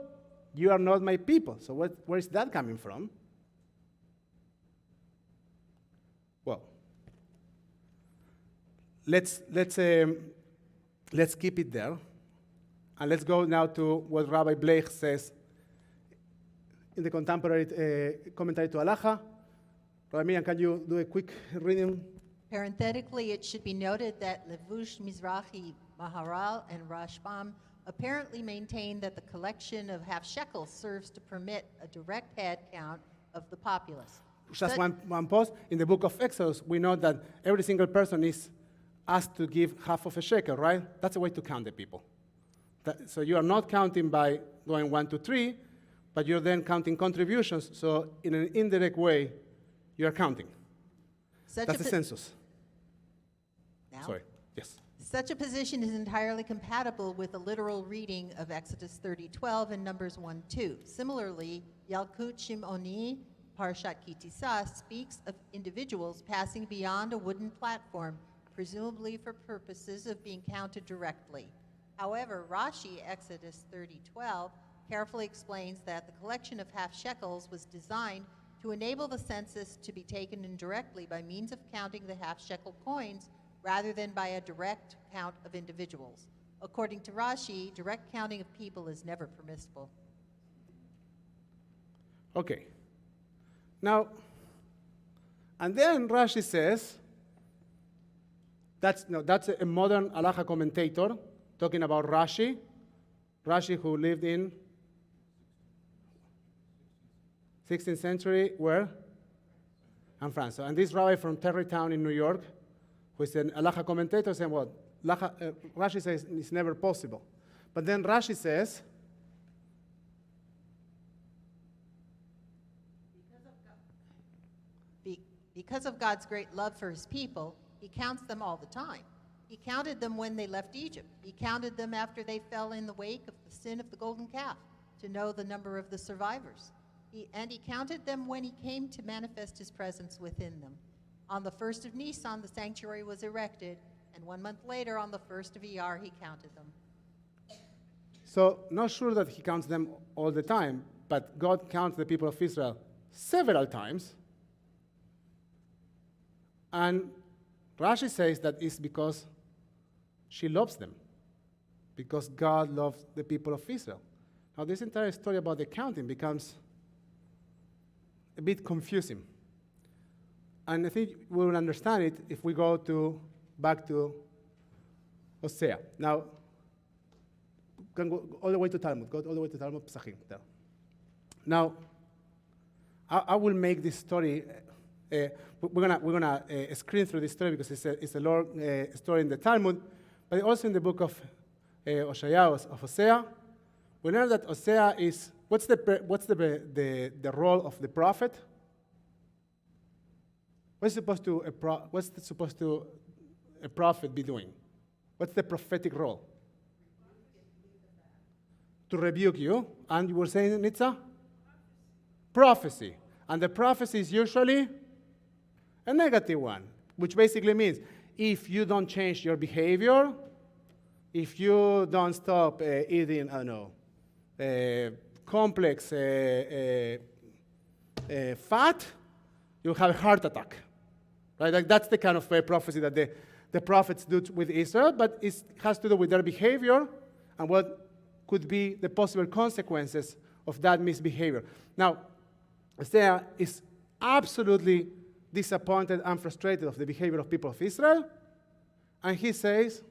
you are not my people. So where is that coming from? Well, let's keep it there, and let's go now to what Rabbi Blake says in the contemporary commentary to Halacha. Rabbi Miriam, can you do a quick reading? Parenthetically, it should be noted that Levush Mizrahi, Maharal, and Rashbam apparently maintain that the collection of half shekels serves to permit a direct head count of the populace. Just one pause. In the book of Exodus, we know that every single person is asked to give half of a shekel, right? That's a way to count the people. So you are not counting by going 1, 2, 3, but you're then counting contributions. So in an indirect way, you are counting. That's the census. Now? Sorry. Yes. Such a position is entirely compatible with a literal reading of Exodus 30:12 and Numbers 1:2. Similarly, Yalkut Shimoni, Parshat Kitisa, speaks of individuals passing beyond a wooden platform, presumably for purposes of being counted directly. However, Rashi, Exodus 30:12, carefully explains that the collection of half shekels was designed to enable the census to be taken indirectly by means of counting the half shekel coins rather than by a direct count of individuals. According to Rashi, direct counting of people is never permissible. Okay. Now, and then Rashi says That's a modern halacha commentator talking about Rashi. Rashi, who lived in 16th century, where? In France. And this rabbi from Terrytown in New York, who is an halacha commentator, saying, well, Rashi says it's never possible. But then Rashi says, because of God's great love for his people, he counts them all the time. He counted them when they left Egypt. He counted them after they fell in the wake of the sin of the golden calf to know the number of the survivors. And he counted them when he came to manifest his presence within them. On the 1st of Nisan, the sanctuary was erected, and 1 month later, on the 1st of Iyar, he counted them. so not sure that he counts them all the time, but God counts the people of Israel several times. And Rashi says that it's because she loves them, because God loves the people of Israel. Now, this entire story about the counting becomes a bit confusing. And I think we will understand it if we go back to Hosea. Now, can go all the way to Talmud. Go all the way to Talmud Pesachim. There. Now, I will make this story. We're gonna screen through this story because it's a long story in the Talmud, but also in the book of Hosea. We learn that Hosea is what's the role of the prophet? What's supposed to a prophet be doing? What's the prophetic role? To rebuke you, and you were saying, Nitza? Prophecy. And the prophecy is usually a negative one, which basically means if you don't change your behavior, if you don't stop eating, complex fat, you'll have a heart attack. Right? Like that's the kind of prophecy that the prophets do with Israel, but it has to do with their behavior and what could be the possible consequences of that misbehavior. Now, Hosea is absolutely disappointed and frustrated of the behavior of people of Israel, and he says,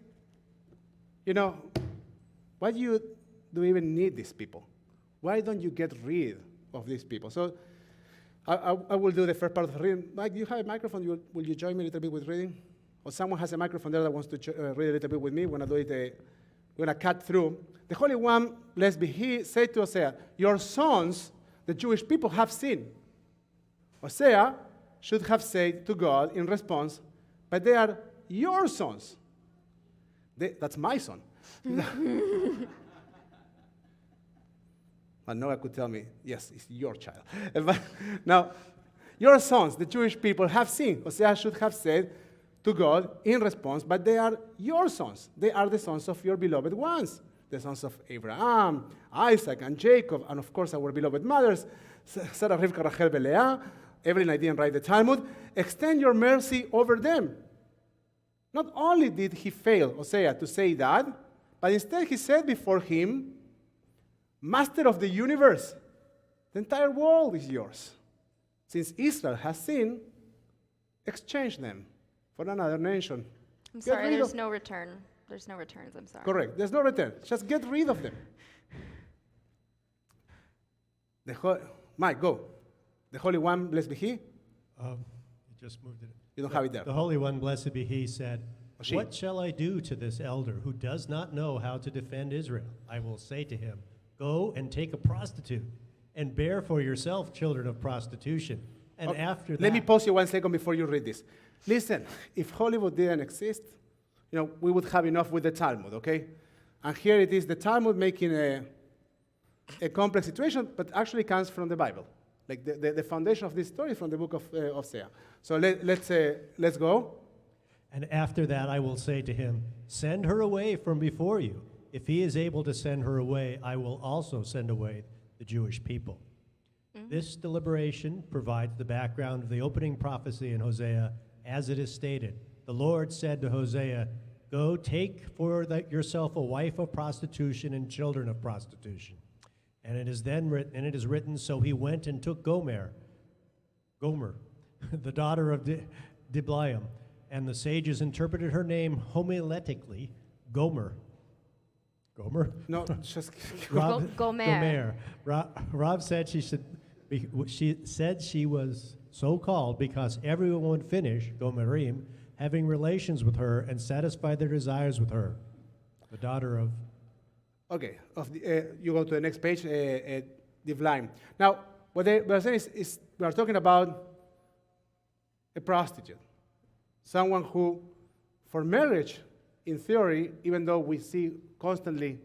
why do you even need these people? Why don't you get rid of these people? So I will do the first part of the reading. Mike, do you have a microphone? Will you join me a little bit with reading? Or someone has a microphone there that wants to read a little bit with me. We're going to cut through. The Holy One, blessed be He, said to Hosea, your sons, the Jewish people, have sinned. Hosea should have said to God in response, but they are your sons. That's my son. And Noah could tell me, yes, it's your child. But now, your sons, the Jewish people, have sinned. Hosea should have said to God in response, but they are your sons. They are the sons of your beloved ones, the sons of Abraham, Isaac, and Jacob, and of course our beloved mothers, Sarah, Rivka, Rachel, Leah. Evelyn, I didn't write the Talmud. Extend your mercy over them. Not only did he fail, Hosea, to say that, but instead he said before him, Master of the universe, the entire world is yours. Since Israel has sinned, exchange them for another nation. I'm sorry, there's no return. There's no returns, I'm sorry. Correct, there's no return. Just get rid of them. Mike, go. The Holy One, blessed be He. You just moved it. You don't have it there. The Holy One, blessed be He, said, what shall I do to this elder who does not know how to defend Israel? I will say to him, go and take a prostitute and bear for yourself children of prostitution. And after that... Let me pause you 1 second before you read this. Listen, if Hollywood didn't exist, we would have enough with the Talmud, okay? And here it is, the Talmud making a complex situation, but actually comes from the Bible. Like the foundation of this story is from the book of Hosea. So let's go. And after that I will say to him, send her away from before you. If he is able to send her away, I will also send away the Jewish people. Mm-hmm. This deliberation provides the background of the opening prophecy in Hosea, as it is stated. The Lord said to Hosea, go take for yourself a wife of prostitution and children of prostitution. And it is written, so he went and took Gomer, the daughter of Diblaim, And the sages interpreted her name homiletically, Gomer. Gomer? No, just Gomer. Rob said she was so called because everyone would finish, Gomerim, having relations with her and satisfy their desires with her, the daughter of... Okay, you go to the next page, Divline. Now, what they are saying is we are talking about a prostitute, someone who, for marriage, in theory, even though we see constantly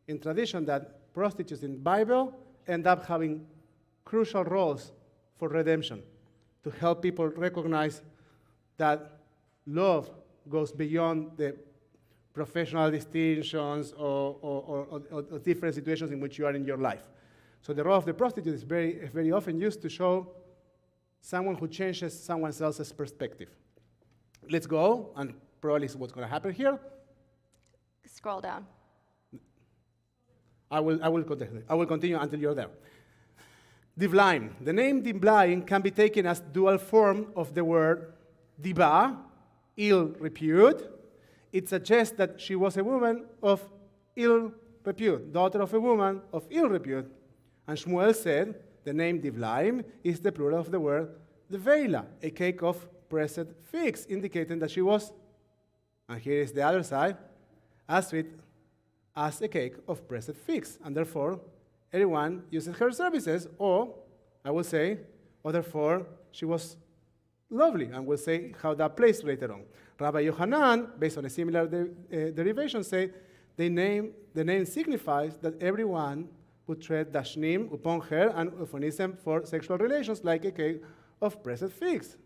in tradition that prostitutes in the Bible end up having crucial roles for redemption, to help people recognize that love goes beyond the professional distinctions or different situations in which you are in your life. So the role of the prostitute is very often used to show someone who changes someone else's perspective. Let's go, and probably is what's going to happen here. Scroll down. I will continue until you're there. Divline. The name Divline can be taken as dual form of the word diva, ill repute. It suggests that she was a woman of ill repute, daughter of a woman of ill repute. And Shmuel said the name Divline is the plural of the word deveila, a cake of pressed figs, indicating that she was, and here is the other side, as sweet as a cake of pressed figs. And therefore, everyone uses her services, or I will say, or therefore, she was lovely, and we'll say how that plays later on. Rabbi Yohanan, based on a similar derivation, say the name signifies that everyone would tread dashnim upon her and euphemism for sexual relations like a cake of pressed figs.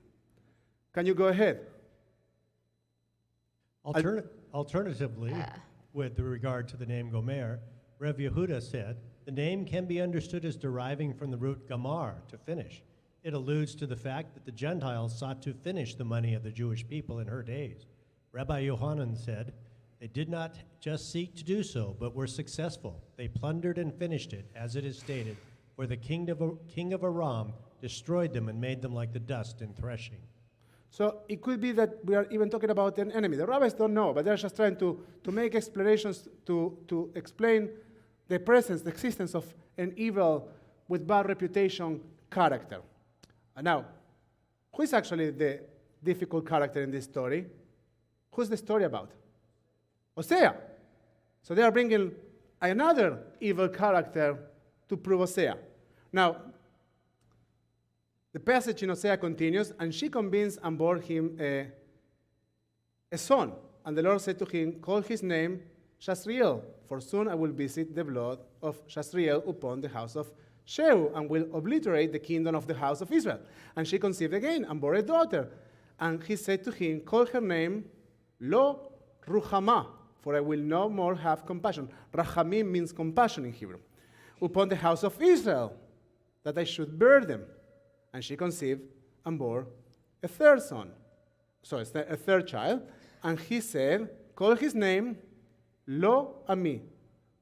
Can you go ahead? Alternatively, with regard to the name Gomer, Rev Yehuda said, the name can be understood as deriving from the root gamar, to finish. It alludes to the fact that the Gentiles sought to finish the money of the Jewish people in her days. Rabbi Yohanan said, they did not just seek to do so, but were successful. They plundered and finished it, as it is stated, for the king of Aram destroyed them and made them like the dust in threshing. So it could be that we are even talking about an enemy. The rabbis don't know, but they're just trying to make explanations to explain the presence, the existence of an evil with bad reputation character. And now, who is actually the difficult character in this story? Who's the story about? Hosea. So they are bringing another evil character to prove Hosea. Now, the passage in Hosea continues, and she convinced and bore him a son. And the Lord said to him, call his name Shasriel, for soon I will visit the blood of Shasriel upon the house of Shehu, and will obliterate the kingdom of the house of Israel. And she conceived again, and bore a daughter. And he said to him, call her name Lo Ruhamah, for I will no more have compassion. Rachamim means compassion in Hebrew. Upon the house of Israel, that I should bear them. And she conceived and bore a third son. So it's a third child. And he said, call his name Lo Ami,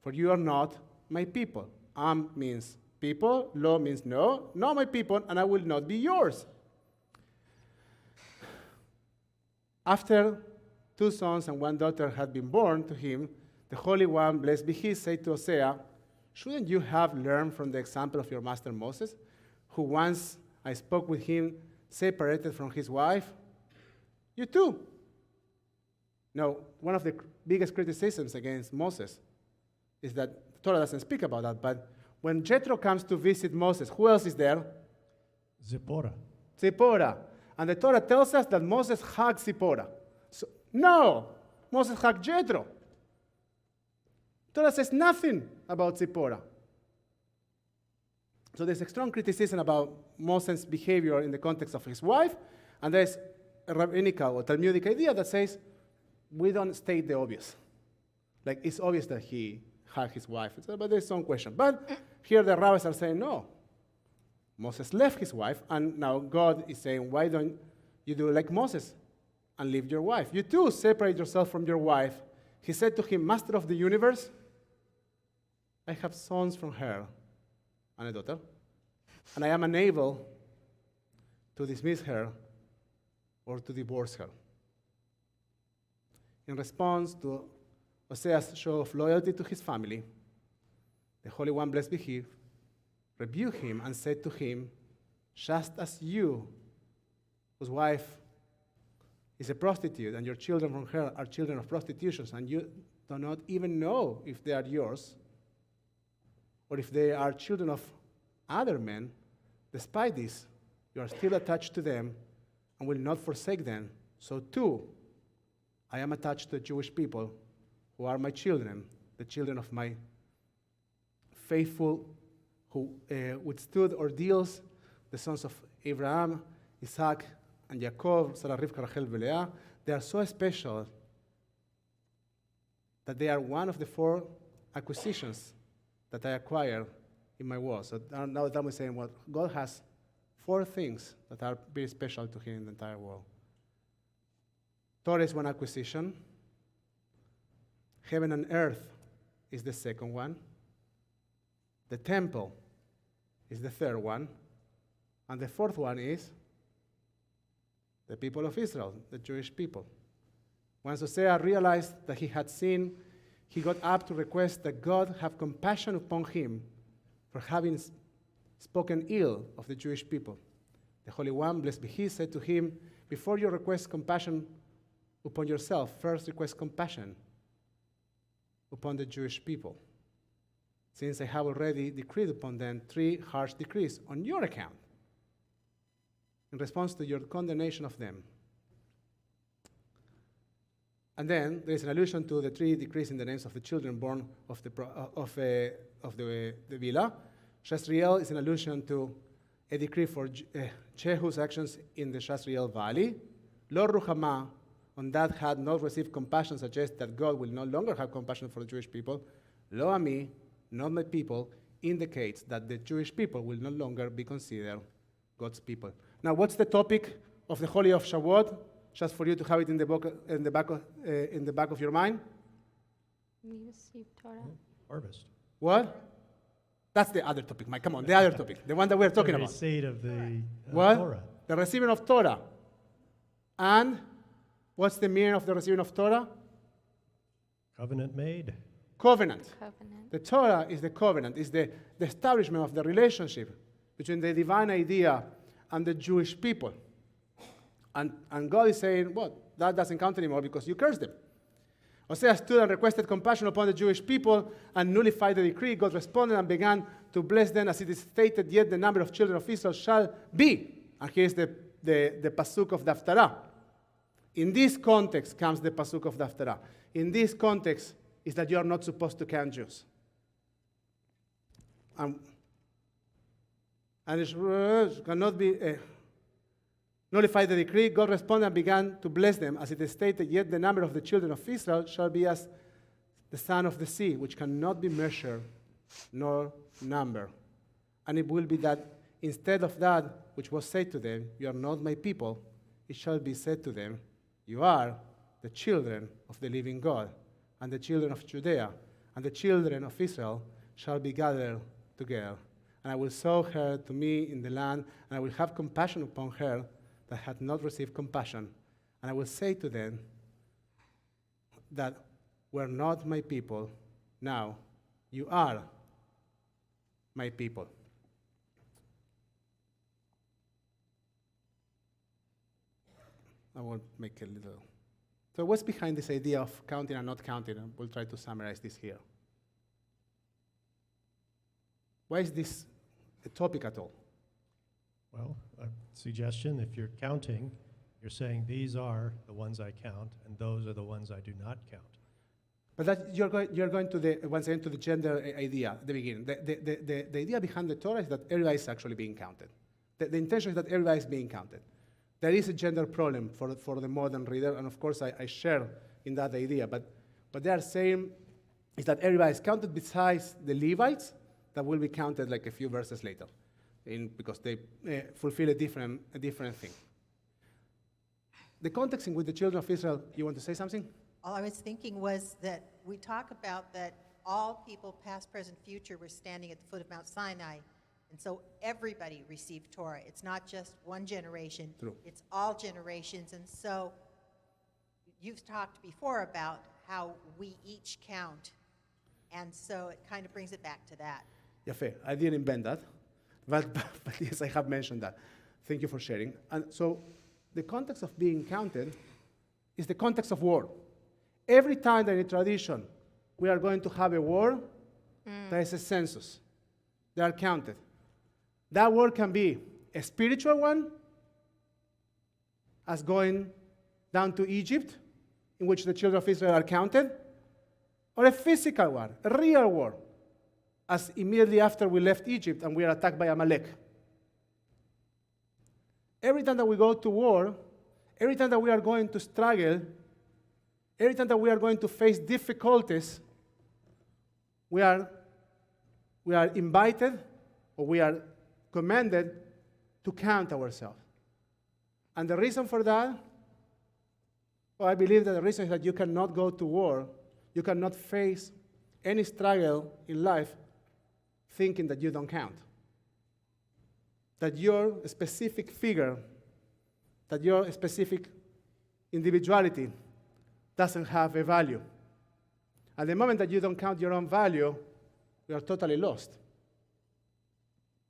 for you are not my people. Am means people, Lo means no, not my people, and I will not be yours. After 2 sons and 1 daughter had been born to him, the Holy One, blessed be he, said to Hosea, shouldn't you have learned from the example of your master Moses, who once I spoke with him, separated from his wife? You too. Now, one of the biggest criticisms against Moses is that the Torah doesn't speak about that, but when Jethro comes to visit Moses, who else is there? Zipporah. Zipporah. And the Torah tells us that Moses hugged Zipporah. So, no, Moses hugged Jethro. Torah says nothing about Zipporah. So there's a strong criticism about Moses' behavior in the context of his wife, and there's a rabbinical or Talmudic idea that says we don't state the obvious. Like, it's obvious that he hugged his wife, but there's some question. But here the rabbis are saying, no. Moses left his wife, and now God is saying, why don't you do like Moses and leave your wife? You too separate yourself from your wife. He said to him, Master of the universe, I have sons from her and a daughter, and I am unable to dismiss her or to divorce her. in response to Hosea's show of loyalty to his family, the Holy One, blessed be He, rebuked him and said to him, just as you, whose wife is a prostitute, and your children from her are children of prostitutions, and you do not even know if they are yours, or if they are children of other men, despite this, you are still attached to them and will not forsake them. So too, I am attached to the Jewish people who are my children, the children of my faithful, who withstood ordeals, the sons of Abraham, Isaac, and Jacob, Sarah, Rivka, Rachel, and Leah. They are so special that they are one of the 4 acquisitions that I acquired in my world. So now that we're saying, well, God has 4 things that are very special to Him in the entire world. Torah is one acquisition. Heaven and earth is the second one. The temple is the third one. And the fourth one is the people of Israel, the Jewish people. Once Hosea realized that he had sinned, he got up to request that God have compassion upon him for having spoken ill of the Jewish people. The Holy One, blessed be He, said to him, before you request compassion upon yourself, first request compassion upon the Jewish people, since I have already decreed upon them 3 harsh decrees on your account, in response to your condemnation of them. And then there is an allusion to the 3 decrees in the names of the children born of the villa. Shasriel is an allusion to a decree for Jehu's actions in the Shasriel valley. Lo Ruhama, on that had not received compassion, suggests that God will no longer have compassion for the Jewish people. Lo Ami, not my people, indicates that the Jewish people will no longer be considered God's people. Now, what's the topic of the Holy of Shavuot? Just for you to have it in the back of your mind. We receive Torah. Harvest. What? That's the other topic, Mike. Come on, the other topic, the one that we're talking The about. receipt of the What? Torah. The receiving of Torah. And what's the meaning of the receiving of Torah? Covenant made. Covenant. Covenant. The Torah is the covenant, is the establishment of the relationship between the divine idea and the Jewish people. And God is saying, what? That doesn't count anymore because you cursed them. Hosea stood and requested compassion upon the Jewish people and nullified the decree. God responded and began to bless them, as it is stated, yet the number of children of Israel shall be. And here's the pasuk of the Haftarah. In this context comes the pasuk of the Haftarah. In this context is that you are not supposed to count Jews. And it cannot be nullified the decree. God responded and began to bless them, as it is stated, yet the number of the children of Israel shall be as the sand of the sea, which cannot be measured nor numbered. And it will be that instead of that which was said to them, you are not my people, it shall be said to them, you are the children of the living God, and the children of Judea, and the children of Israel shall be gathered together. And I will sow her to me in the land, and I will have compassion upon her that had not received compassion. And I will say to them that were not my people, now you are my people. I will make a little. So what's behind this idea of counting and not counting? And we'll try to summarize this here. Why is this a topic at all? Well, a suggestion, if you're counting, you're saying these are the ones I count, and those are the ones I do not count. But that you're going to the, once again, to the gender idea at the beginning. The idea behind the Torah is that everybody is actually being counted. The intention is that everybody is being counted. There is a gender problem for the modern reader, and of course I share in that idea. But what they are saying is that everybody is counted besides the Levites, that will be counted like a few verses later, because they fulfill a different thing. The context in which the children of Israel, you want to say something? All I was thinking was that we talk about that all people, past, present, future, were standing at the foot of Mount Sinai. And so everybody received Torah. It's not just one generation. True. It's all generations. And so you've talked before about how we each count. And so it kind of brings it back to that. Yafé, I didn't invent that, but yes, I have mentioned that. Thank you for sharing. And so the context of being counted is the context of war. Every time that in tradition we are going to have a war, there is a census. They are counted. That war can be a spiritual one, as going down to Egypt, in which the children of Israel are counted, or a physical one, a real war, as immediately after we left Egypt and we are attacked by Amalek. Every time that we go to war, every time that we are going to struggle, every time that we are going to face difficulties, we are invited, or we are commanded to count ourselves. And the reason for that, well, I believe that the reason is that you cannot go to war, you cannot face any struggle in life thinking that you don't count. That your specific figure, that your specific individuality doesn't have a value. At the moment that you don't count your own value, you are totally lost.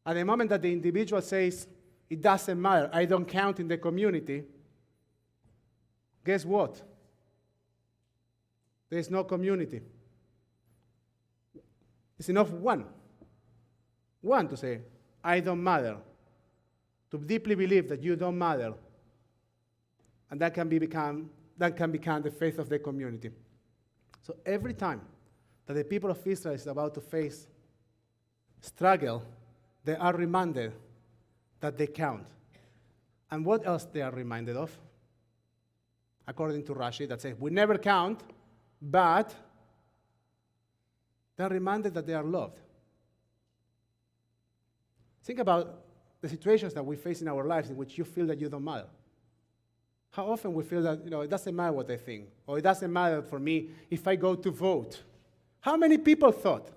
At the moment that the individual says, it doesn't matter, I don't count in the community, guess what? There is no community. It's enough one to say, I don't matter, to deeply believe that you don't matter, and that can become the faith of the community. So every time that the people of Israel is about to face struggle, they are reminded that they count. And what else they are reminded of? According to Rashi, that says, we never count, but they are reminded that they are loved. Think about the situations that we face in our lives in which you feel that you don't matter. How often we feel that, it doesn't matter what I think, or it doesn't matter for me if I go to vote. How many people thought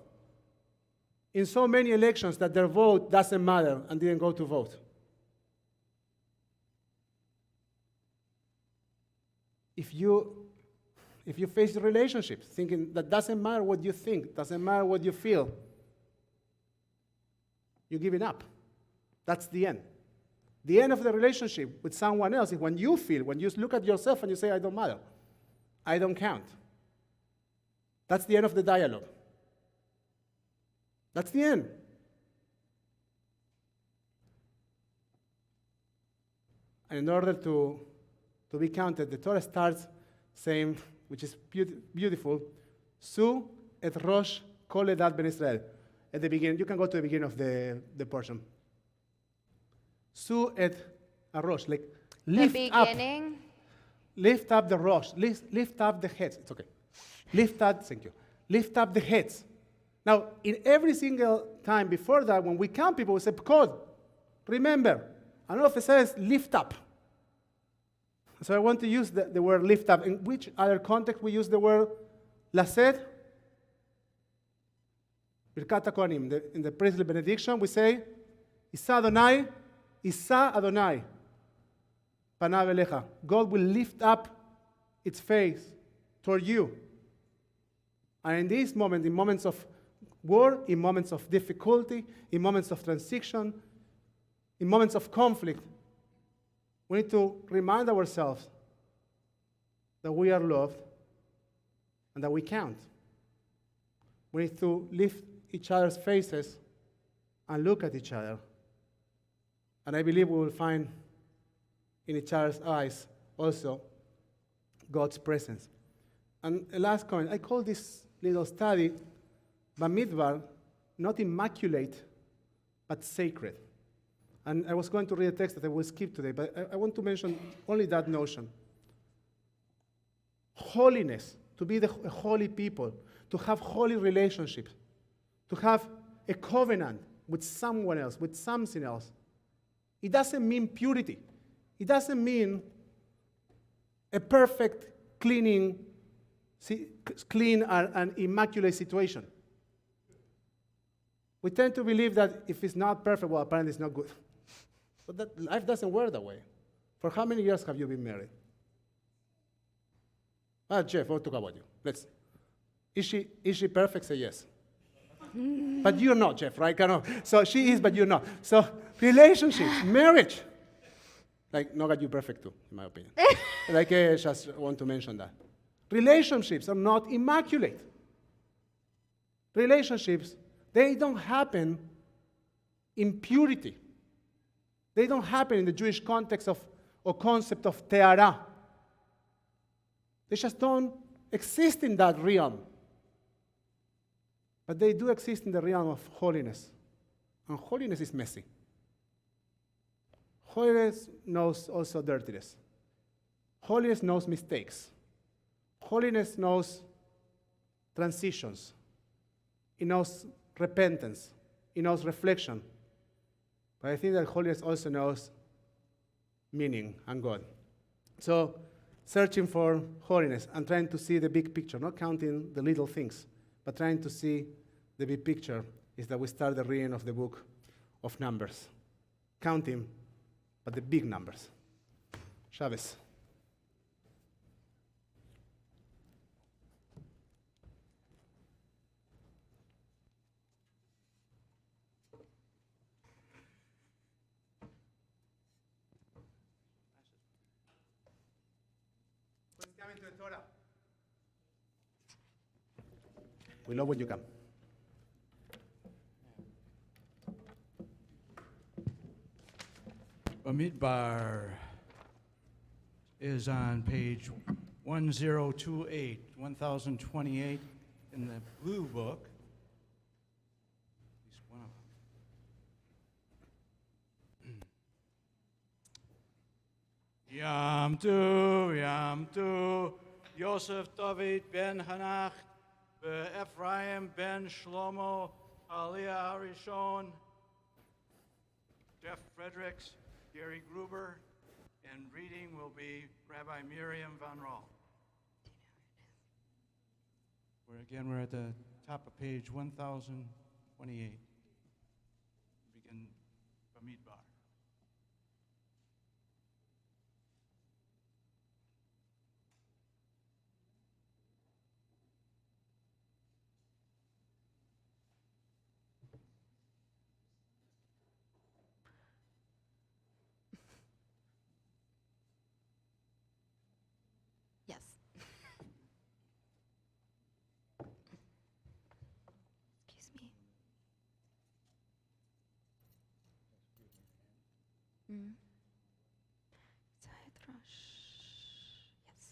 in so many elections that their vote doesn't matter and didn't go to vote? If you face relationships thinking that doesn't matter what you think, doesn't matter what you feel, you're giving up. That's the end. The end of the relationship with someone else is when you look at yourself and you say, I don't matter. I don't count. That's the end of the dialogue. That's the end. And in order to be counted, the Torah starts saying, which is beautiful, Su et Rosh kol edat ben Israel. At the beginning, you can go to the beginning of the portion. Su et Rosh, like lift up. Lift up the Rosh, lift up the heads. It's okay. Thank you. Lift up the heads. Now, in every single time before that, when we count people, we say, Pkod, remember. And all of it says, lift up. So I want to use the word lift up. In which other context we use the word lased? Birkat HaKohanim. In the priestly benediction, we say, Isa Adonai, panav elecha. God will lift up its face toward you. And in this moment, in moments of war, in moments of difficulty, in moments of transition, in moments of conflict, we need to remind ourselves that we are loved and that we count. We need to lift each other's faces and look at each other. And I believe we will find in each other's eyes also God's presence. And a last comment, I call this little study Bamidbar, not immaculate, but sacred. And I was going to read a text that I will skip today, but I want to mention only that notion. Holiness, to be a holy people, to have holy relationships, to have a covenant with someone else, with something else. It doesn't mean purity. It doesn't mean a perfect, clean and immaculate situation. We tend to believe that if it's not perfect, well, apparently it's not good. But that life doesn't work that way. For how many years have you been married? Jeff, we'll talk about you. Is she perfect? Say yes. But you're not, Jeff, right? So she is, but you're not. So relationships, marriage. Like, not that you're perfect too, in my opinion. I just want to mention that. Relationships are not immaculate. Relationships, they don't happen in purity. They don't happen in the Jewish context or concept of te'ara. They just don't exist in that realm. But they do exist in the realm of holiness. And holiness is messy. Holiness knows also dirtiness. Holiness knows mistakes. Holiness knows transitions. It knows repentance. It knows reflection. But I think that holiness also knows meaning and God. So, searching for holiness and trying to see the big picture, not counting the little things, but trying to see the big picture is that we start the reading of the book of Numbers. Counting, but the big numbers. Shabbos. Who's coming to the Torah? We love when you come. Bamidbar is on page 1028, 1028 in the blue book. At least one of them. Yamtu, Yosef David ben Hanach, Ephraim ben Shlomo, Aliyah Harishon, Jeff Fredericks, Gary Gruber, and reading will be Rabbi Miriam Van Raal. We're at the top of page 1028. Begin Bamidbar. Yes. Excuse me. Zeitrash. Yes.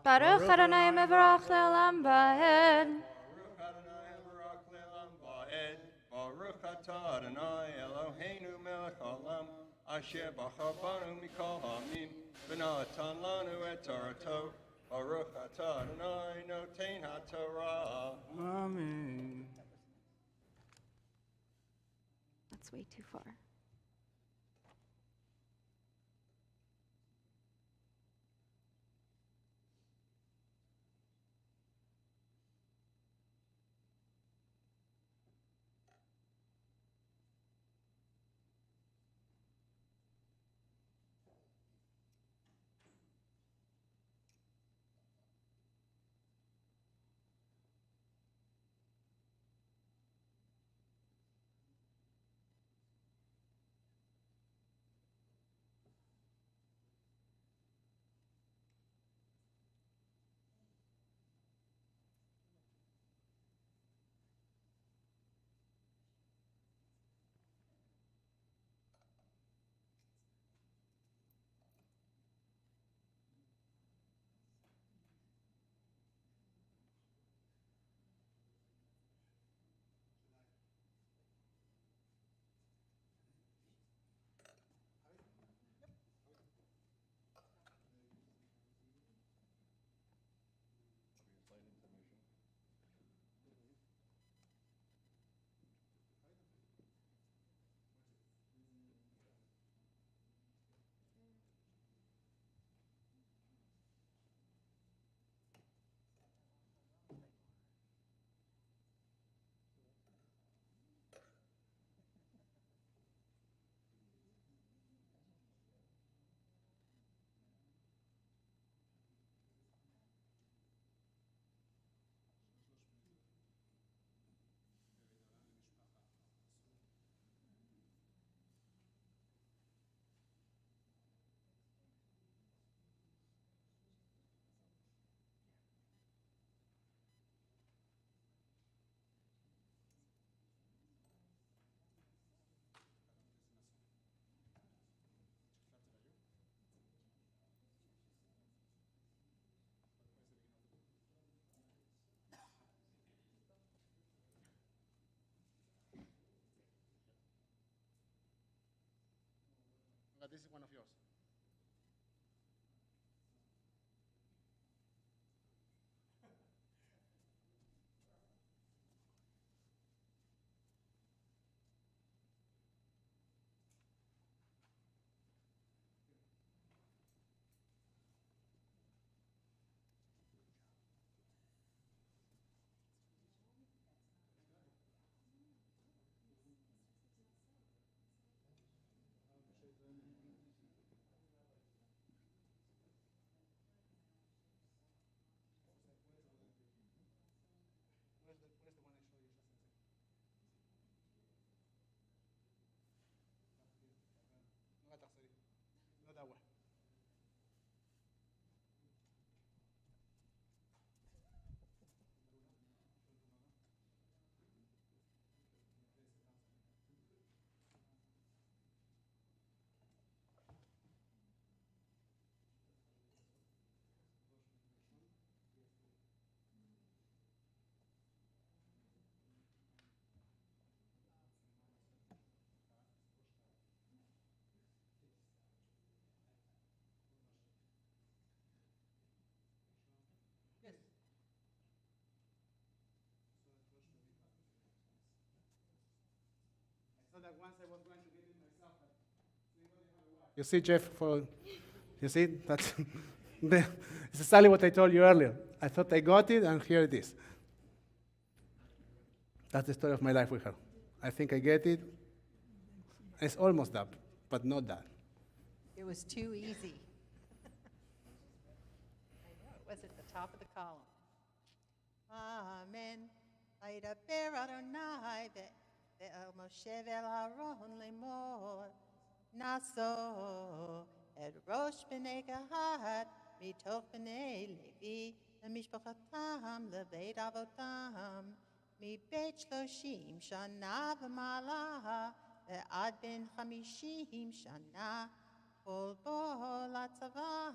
Baruch Adonai mevarach le'olam va'ed. Baruch atah Adonai Eloheinu melech haolam asher bachar banu mikol ha'amim v'natan lanu et Torato. Baruch atah Adonai noten ha'Torah. Amen. That's way too far. this is one of yours. Where's the one I showed you just a second? No, not that one. Yes. I thought that once I was going to get it myself, but you see, Jeff, you see, that's it's exactly what I told you earlier. I thought I got it, and here it is. That's the story of my life with her. I think I get it. It's almost that, but not that. It was too easy. I know, it was at the top of the column. Amen. Vaydaber Adonai ve'el Moshe ve'el Aaron lemor. Naso et rosh b'nei Gad mitoch b'nei Levi le'mishpachatam le'beit avotam מבית 30 שנה ומעלה ועד בין 50 שנה כל בו לצבא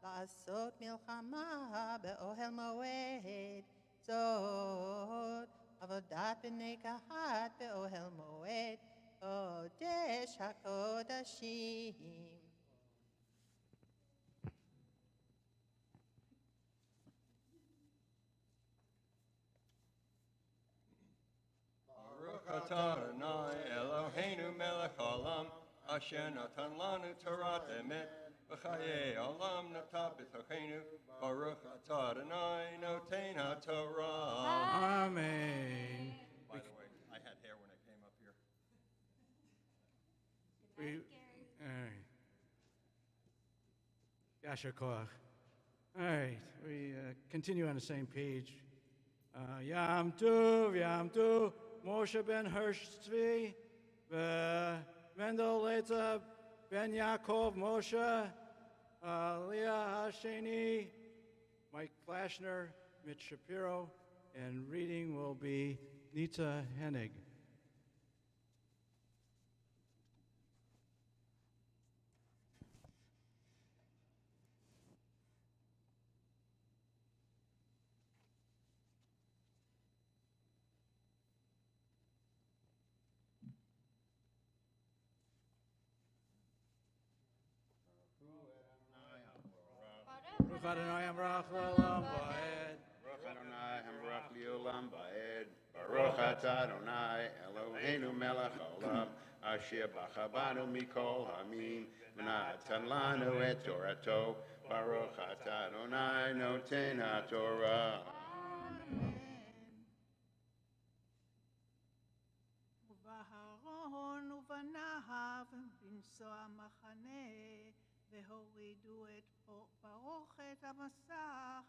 לעשות מלחמה באוהל מועד זאת עבודת בני קהת באוהל מועד קודש הקודשים. Baruch atah Adonai Eloheinu melech haolam asher natan lanu Torah emet v'chayei olam nata b'tocheinu Baruch atah Adonai noten haTorah. Amen. By the way, I had hair when I came up here. All right. Yasher koach. All right, we continue on the same page. Yam Tov, Moshe ben Hirsch Tzvi, Mendel Leza ben Yaakov Moshe, Leah Hasheni, Mike Flashner, Mitch Shapiro, and reading will be Nita Hennig. Baruch Adonai Amrach L'olam Va'ed. Baruch Adonai Hamrach Liolam Ba'ed. Baruch atah Adonai Eloheinu melech haolam asher b'chabanu mikol hamim v'natan lanu et Torato. Baruch atah Adonai noten haTorah. ובאהרון ובניו בנסוע המחנה והורידו את פרוכת המסך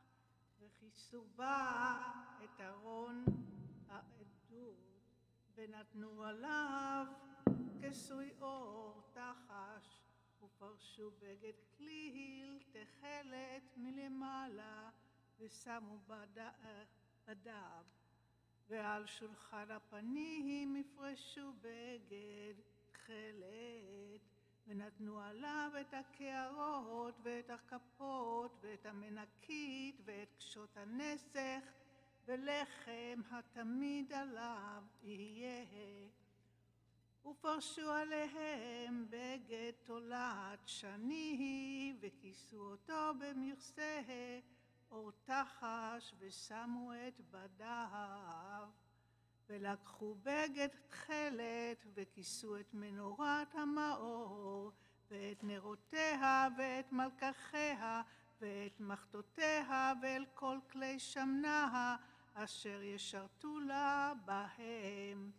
וכיסו בה את ארון העדות ונתנו עליו כסוי אור תחש ופרשו בגד כליל תכלת מלמעלה ושמו בדיו ועל שולחן הפנים יפרשו בגד תכלת ונתנו עליו את הקערות ואת הכפות ואת המנקית ואת קשות הנסך ולחם התמיד עליו יהיה ופרשו עליהם בגד תולעת שני, וכיסו אותו במכסה אור תחש, ושמו את בדיו. ולקחו בגד תכלת, וכיסו את מנורת המאור, ואת נרותיה, ואת מלקחיה, ואת מחתותיה, ואל כל כלי שמנה, אשר ישרתו לה בהם.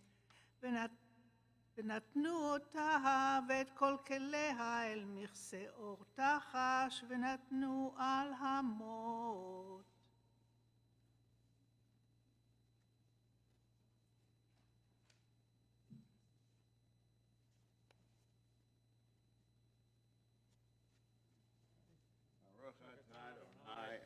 ונתנו אותה ואת כל כליה אל מכסה אור תחש, ונתנו על המות.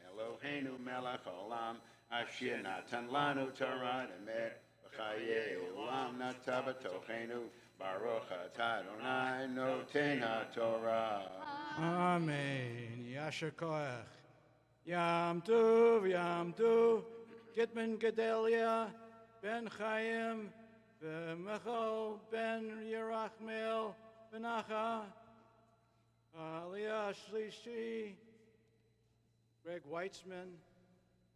Eloheinu melech haolam, asher natan lanu Torah emet, v'chayei olam nata b'tochenu, baruch atah Adonai noten haTorah. Amen. Yasher koach. Yam Tov, Gitman Gedalia, Ben Chaim, Michal, Ben Yerachmel, Benacha, Aliyah Shlishi, Greg Weitzman,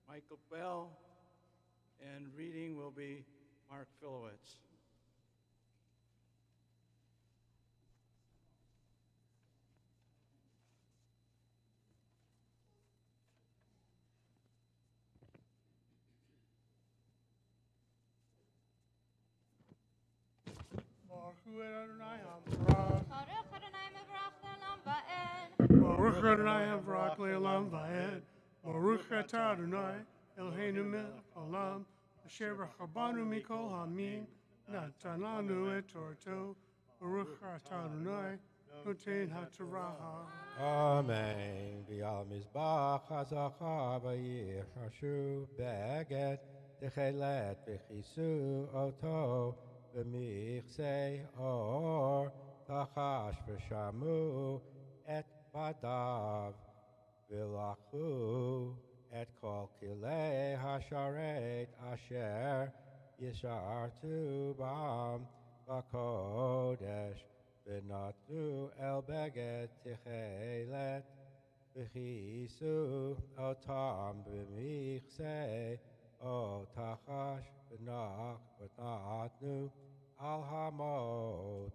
Michael Bell, and reading will be Mark Filowitz. Baruch Adonai Havrak Le'olam Va'ed. Baruch Atah Adonai Eloheinu Melech Haolam Asher B'chabanu Mikol Hamim Natan Lanu Et Torah. Baruch Atah Adonai Noten HaTorah. Amen. V'al mizbach hazacha v'yichashu beged techelet v'chisu oto v'michsei or tachash v'shamu et badav v'lachu et kol kilei hasharet asher yishartu bam v'kodesh v'natnu el beged techelet v'chisu otam v'michsei o tachash v'natnu al hamot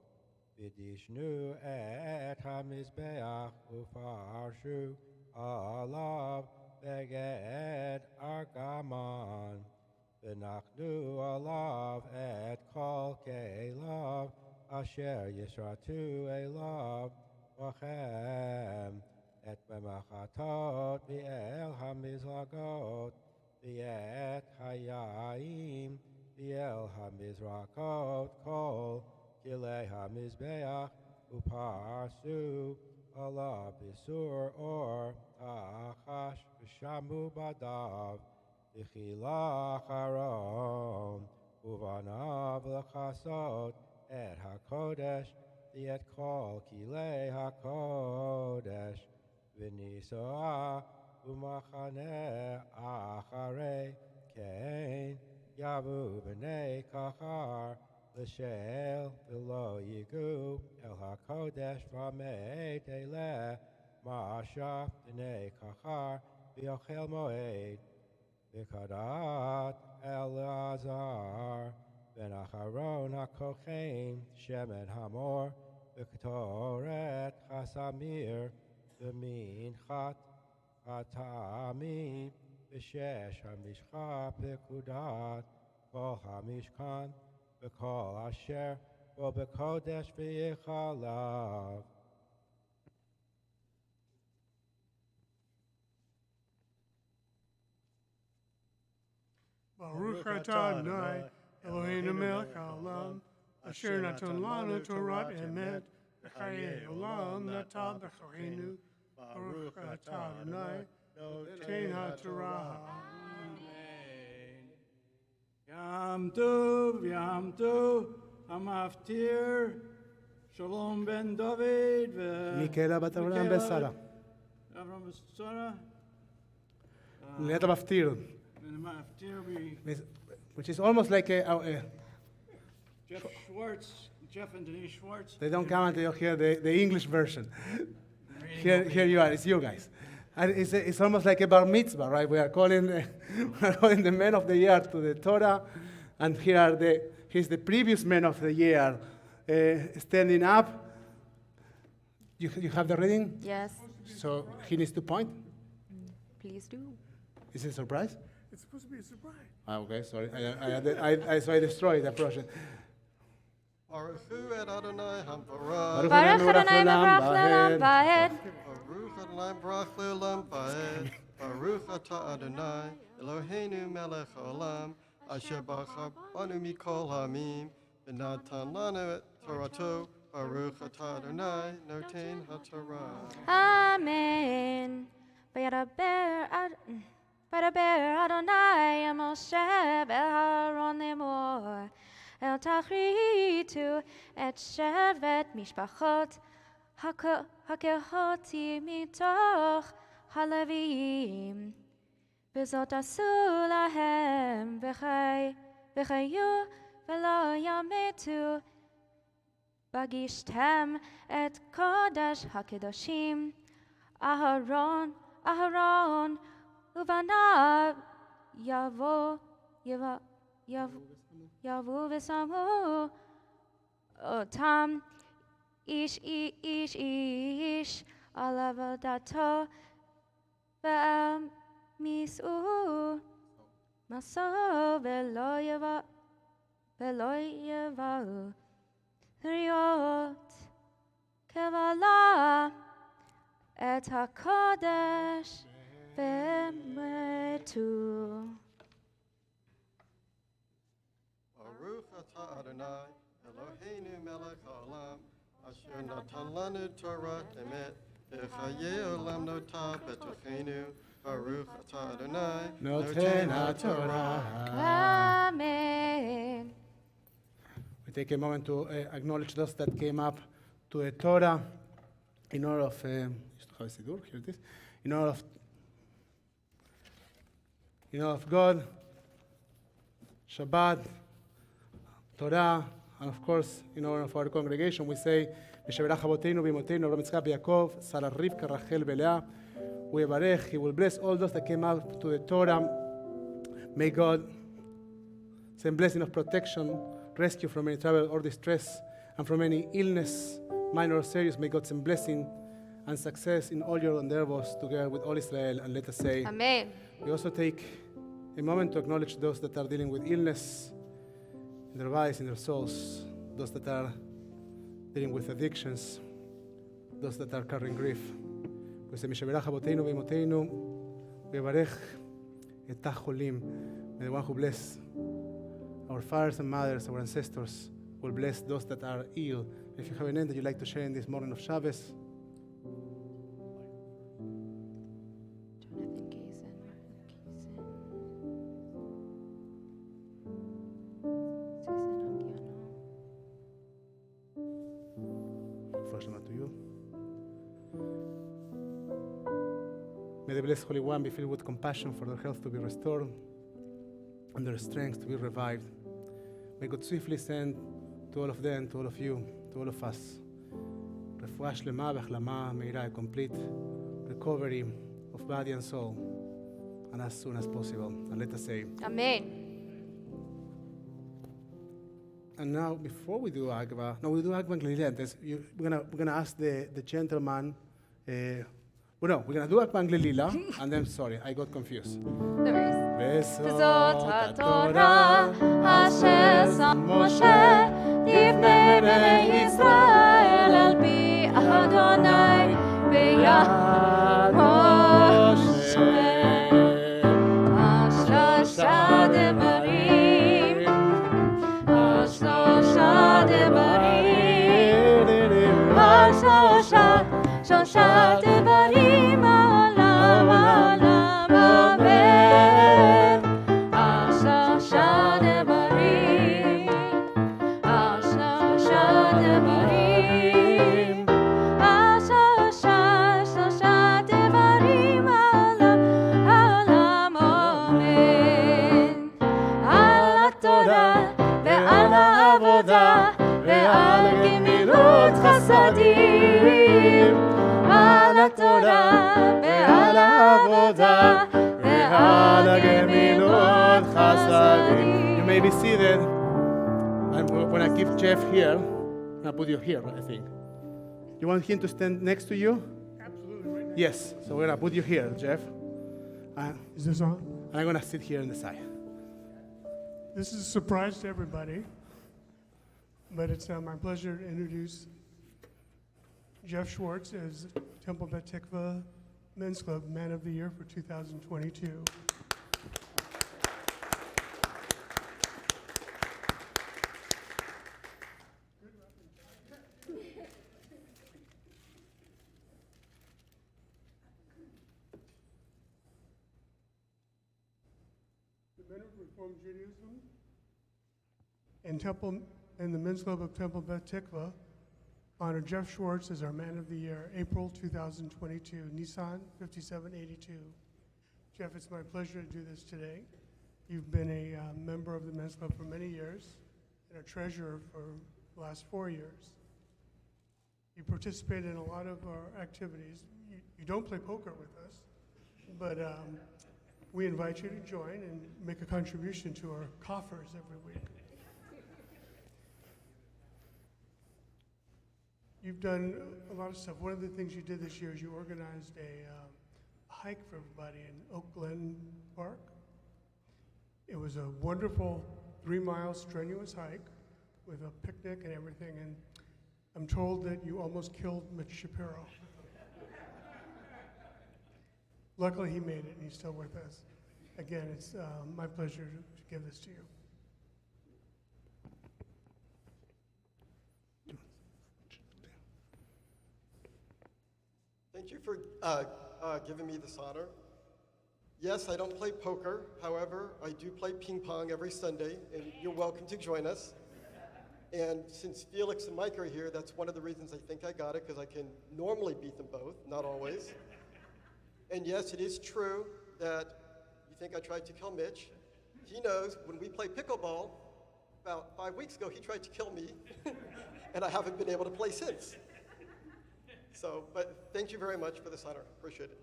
v'dishnu et hamizbeach ufarshu alav beged argaman v'nachnu alav et kol keilav asher yisratu elav v'chem et b'machatot v'el hamizlagot v'et hayayim v'el hamizrakot kol kilei hamizbeach uparsu alav b'sur or tachash v'shamu badav v'chilach aron uvanav l'chasot et hakodesh v'et kol kilei hakodesh v'nisoah umachane acharei kein yavu b'nei kachar l'shel v'lo yigu el hakodesh v'amei teleh ma'asha b'nei kachar v'yochel moed v'kadat Elazar ben Acharon HaKochen Shemen Hamor v'ktoret Chasamir v'minchat Hatami v'shesh hamishcha pekudat kol hamishkan v'kol asher v'bekodesh v'yichalav. Baruch Atah Adonai Eloheinu Melech Haolam Asher Natan Lanu Torah Emet V'chayei Olam Natan B'choreinu. Baruch Atah Adonai Noten HaTorah. Yam Tov, Hamaftir, Shalom ben David, מיקלה בת אברהם בשרה. Avram Sarah, ליד המפטיר. and Hamaftir, Which is almost like a Jeff Schwartz, Jeff and Denise Schwartz. They don't come until you hear the English version. Reading Here you are, it's you guys. And it's almost like a bar mitzvah, right? We are calling the men of the year to the Torah, and here's the previous men of the year standing up. You have the reading? Yes, So he needs to point. please do. Is it a surprise? It's supposed to be a surprise. Okay, sorry. So I destroyed the project. Baruch hu et Adonai hamparah. Baruch Adonai mevarach le'olam va'ed. Baruch Adonai barach le'olam va'ed. Baruch atah Adonai Eloheinu melech haolam asher bachar banu mikol hamim v'natan lanu et Torato. Baruch atah Adonai noten haTorah. Amen. Vayadaber Adonai el Moshe ve'Aaron lemor el tachritu et shevet mishpachot hakehoti mitoch haLevim וזאת עשו להם וחיו ולא ימתו וגישתם את קודש הקדושים אהרון ובניו יבואו ושמו אותם איש על עבודתו והם מסעו ולא יבואו להיות קבלה את הקודש ומתו. Baruch atah Adonai Eloheinu melech haolam asher natan lanu Torah emet v'chayei olam notah betochenu. Baruch atah Adonai Noten haTorah. Amen. We take a moment to acknowledge those that came up to the Torah in honor of, here it is, in honor of God, Shabbat, Torah, and of course, in honor of our congregation, we say, Meshaberach Avoteinu Bimotenu, Avraham Yitzchak Yaakov, Sarah Rivka, Rachel Belea. We Yavarech, He will bless all those that came up to the Torah. May God send blessing of protection, rescue from any trouble or distress, and from any illness, minor or serious. May God send blessing and success in all your endeavors together with all Israel. And let us say, Amen. we also take a moment to acknowledge those that are dealing with illness in their bodies, in their souls, those that are dealing with addictions, those that are carrying grief. We say, Mishaberach Avoteinu V'Imotenu, V'Yavarech et HaCholim. May the one who bless our fathers and mothers, our ancestors, will bless those that are ill. If you have a name that you'd like to share in this morning of Shabbos, to you. May the blessed Holy One be filled with compassion for their health to be restored and their strength to be revived. May God swiftly send to all of them, to all of you, to all of us, refuah shlema v'achlama meira, a complete recovery of body and soul, and as soon as possible. And let us say, Amen. and now, before we do Agva, no, we do Agva and Glilila. We're gonna ask the gentleman. We're gonna do Agva and Glilila, and then sorry, I got confused. No worries. וזאת התורה אשר שם משה לפני בני ישראל על פי אדוני ביד משה. השלושה דברים, השלושה דברים, שלושה דברים עולם עולם עובד. השלושה דברים, השלושה דברים, שלושה דברים עולם עולם עומד. על התורה ועל העבודה ועל be seated. And when I give Jeff here, I'll put you here, I think. You want him to stand next to you? Absolutely, right now. Yes. So we're going to put you here, Jeff. Is this on? And I'm going to sit here on the side. This is a surprise to everybody, but it's my pleasure to introduce Jeff Schwartz as Temple Beth Tikvah Men's Club Man of the Year for 2022. The Men of Reformed Judaism and the Men's Club of Temple Beth Tikvah honor Jeff Schwartz as our Man of the Year, April 2022, Nissan 5782. Jeff, it's my pleasure to do this today. You've been a member of the Men's Club for many years and a treasurer for the last 4 years. You participate in a lot of our activities. You don't play poker with us, but we invite you to join and make a contribution to our coffers every week. You've done a lot of stuff. One of the things you did this year is you organized a hike for everybody in Oak Glen Park. It was a wonderful 3-mile strenuous hike with a picnic and everything, and I'm told that you almost killed Mitch Shapiro. Luckily he made it and he's still with us. Again, it's my pleasure to give this to you. Thank you for giving me this honor. Yes, I don't play poker. However, I do play ping pong every Sunday, and you're welcome to join us. And since Felix and Mike are here, that's one of the reasons I think I got it, because I can normally beat them both, not always. And yes, it is true that you think I tried to kill Mitch. He knows when we play pickleball, about 5 weeks ago, he tried to kill me, and I haven't been able to play since. So, but thank you very much for this honor. Appreciate it.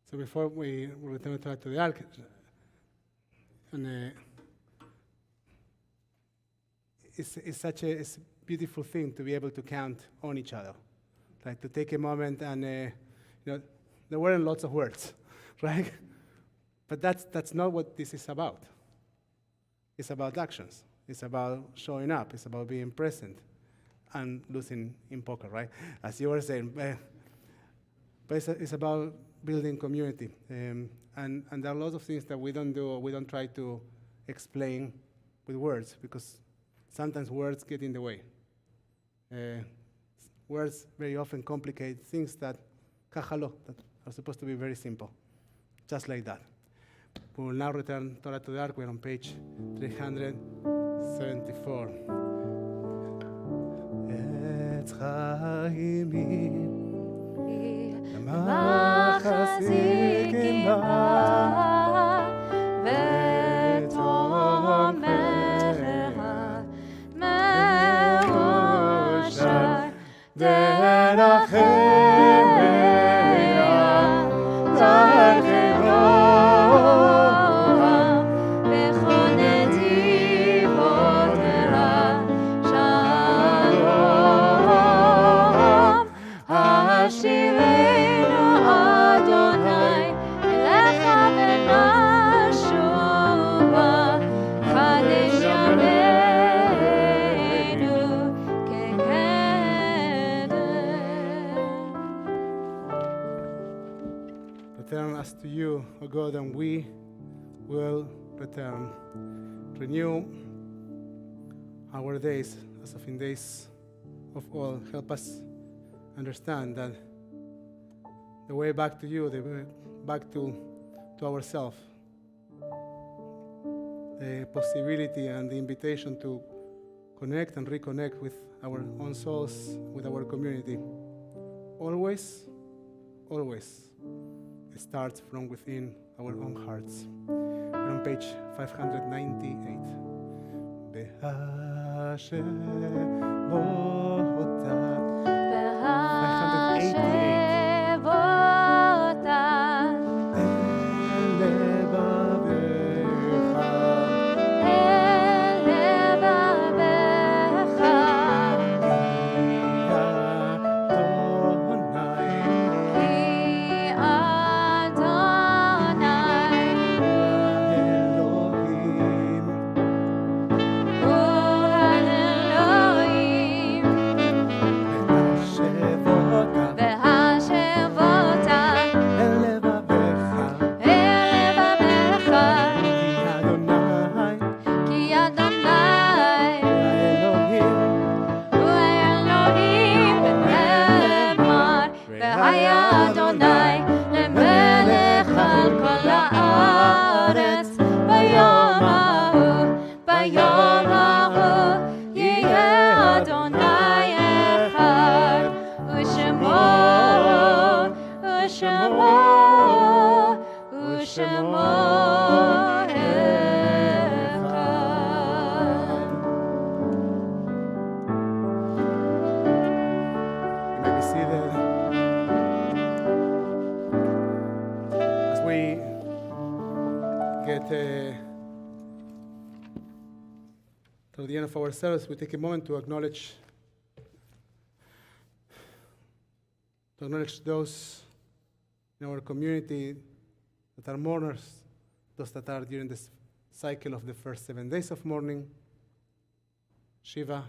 So before we return to the ark, and it's such a beautiful thing to be able to count on each other, like to take a moment and there weren't lots of words, right? But that's not what this is about. It's about actions. It's about showing up. It's about being present and losing in poker, right? As you were saying. But it's about building community. And there are lots of things that we don't do or we don't try to explain with words because sometimes words get in the way. Words very often complicate things that are supposed to be very simple, just like that. We will now return Torah to the Ark. We're on page 374. Etz chaimim machzikim ba v'tomecha me'oshar derech return us to you, O God, and we will return. Renew our days as of in days of old. Help us understand that the way back to you, the way back to ourselves, the possibility and the invitation to connect and reconnect with our own souls, with our community. Always, always, it starts from within our own hearts. We're on page 598. Behashem Toward the end of our service, we take a moment to acknowledge those in our community that are mourners, those that are during this cycle of the first 7 days of mourning, Shiva,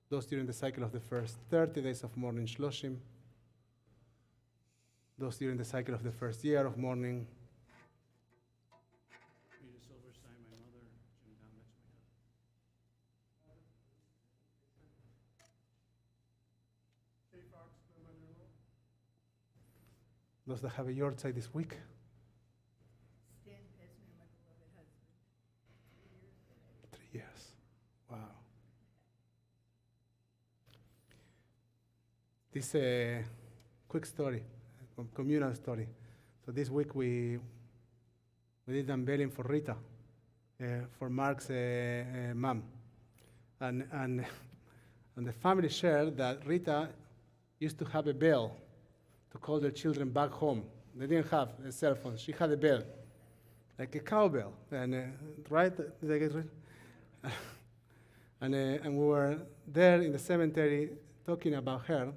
those during the cycle of the first 30 days of mourning, Shloshim, those during the cycle of the first year of mourning, those that have a yahrzeit this week. 3 years. Wow. This quick story, a communal story. So this week we did unveiling for Rita, for Mark's mom. And the family shared that Rita used to have a bell to call their children back home. They didn't have a cell phone. She had a bell, like a cowbell. And right, did I get it? And we were there in the cemetery talking about her,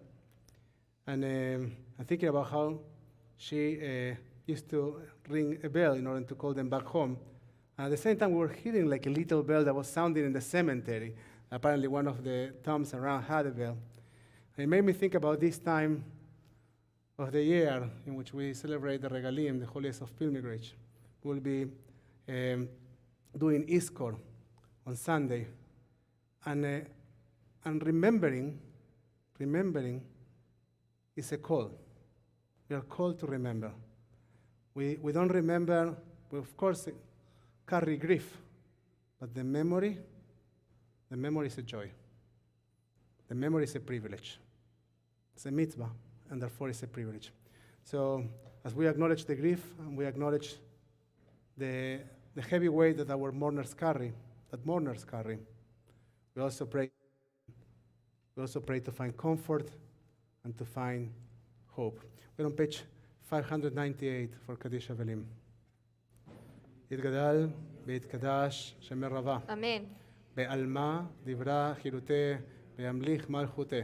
and thinking about how she used to ring a bell in order to call them back home. And at the same time, we were hearing like a little bell that was sounding in the cemetery. Apparently, one of the tombs around had a bell. And it made me think about this time of the year in which we celebrate the Regalim, the holiest of pilgrimage. We'll be doing Iskor on Sunday, and remembering is a call. We are called to remember. We don't remember. We of course carry grief, but the memory is a joy. The memory is a privilege. It's a mitzvah, and therefore it's a privilege. So as we acknowledge the grief and we acknowledge the heavy weight that our mourners carry, we also pray to find comfort and to find hope. We're on page 598 for Kaddish Avelim. יתגדל ויתקדש שם רבה. אמן. בעלמה דברה חירותה וימליך מלכותה.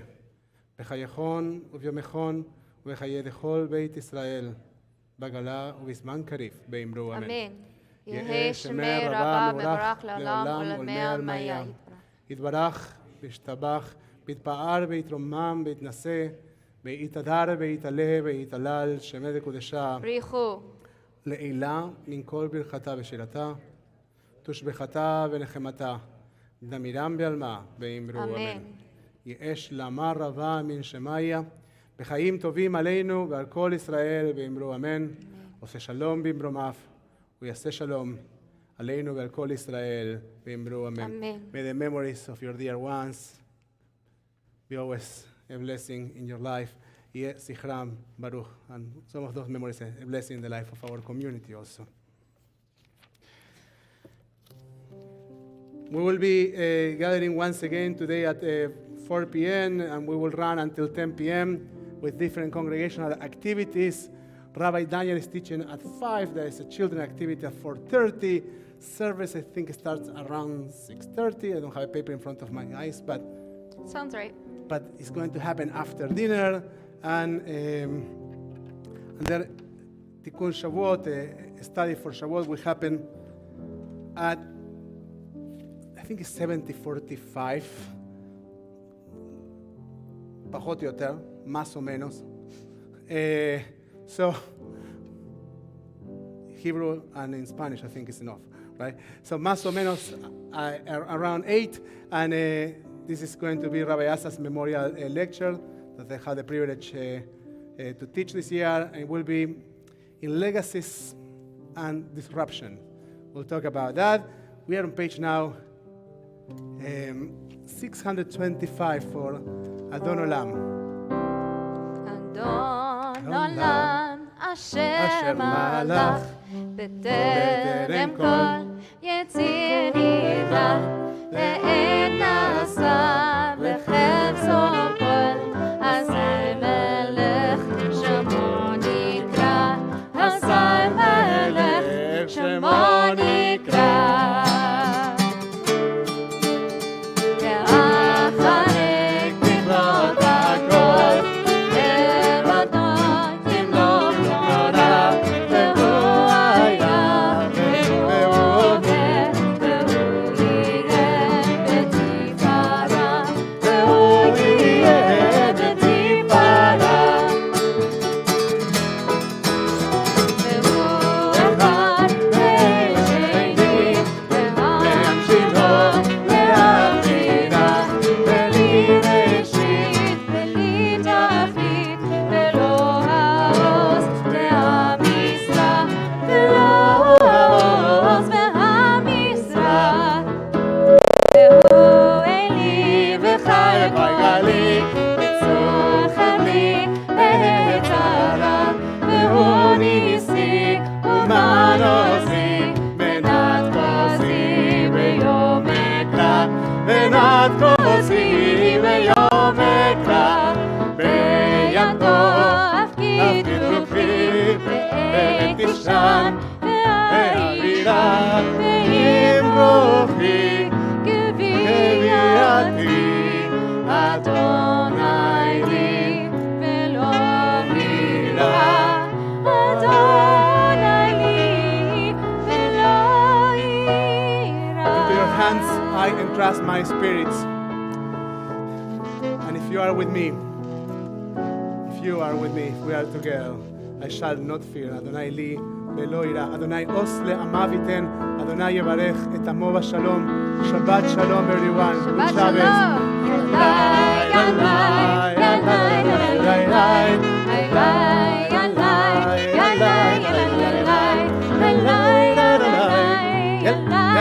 בחייכון וביומכון ובחיי לכל בית ישראל. בגלה ובזמן קריב באמרו אמן. אמן. יהי שמי רבה מבורך לעולם ולעולמי עלמיה. יתברך וישתבח, ויתפאר ויתרומם ויתנשא, ויתהדר ויתעלה ויתהלל שמי לקודשה. בריחו. לעילה מן כל ברכתה ושאלתה, תושבחתה ונחמתה, דמירם בעלמה באמרו אמן. יאש למה רבה מן שמיה, בחיים טובים עלינו ועל כל ישראל באמרו אמן. עושה שלום במרומיו, הוא יעשה שלום עלינו ועל כל ישראל באמרו אמן. May the memories of your dear ones be always a blessing in your life. Yeh Zichram Baruch, and some of those memories a blessing in the life of our community also. We will be gathering once again today at 4 p.m. and we will run until 10 p.m. with different congregational activities. Rabbi Daniel is teaching at 5. There is a children activity at 4:30. Service, I think, starts around 6:30. I don't have a paper in front of my eyes, but Sounds right. it's going to happen after dinner. And then Tikkun Shavuot, a study for Shavuot, will happen at, I think it's 70:45. Pajot yoter, más o menos. So, Hebrew and in Spanish, I think is enough, right? So, más o menos around 8, and this is going to be Rabbi Asa's memorial lecture that I had the privilege to teach this year, and it will be in legacies and disruption. We'll talk about that. We are on page now 625 for Adon Olam. Adon Olam Asher Malach B'terem Kol Yetzir Nidach Ve'et Nasa V'chefzo Kol Hazai Melech Shemo Nikra Hazai Melech Shemo Nikra Entrust my spirits. And if you are with me, if we are together, I shall not fear. Adonai li velo ira. Adonai os le'amav iten. Adonai yevarech et amo b'shalom. Shabbat shalom, everyone. Shabbat shalom. Yalai, yalai, yalai, yalai, yalai, yalai, yalai, Yalai.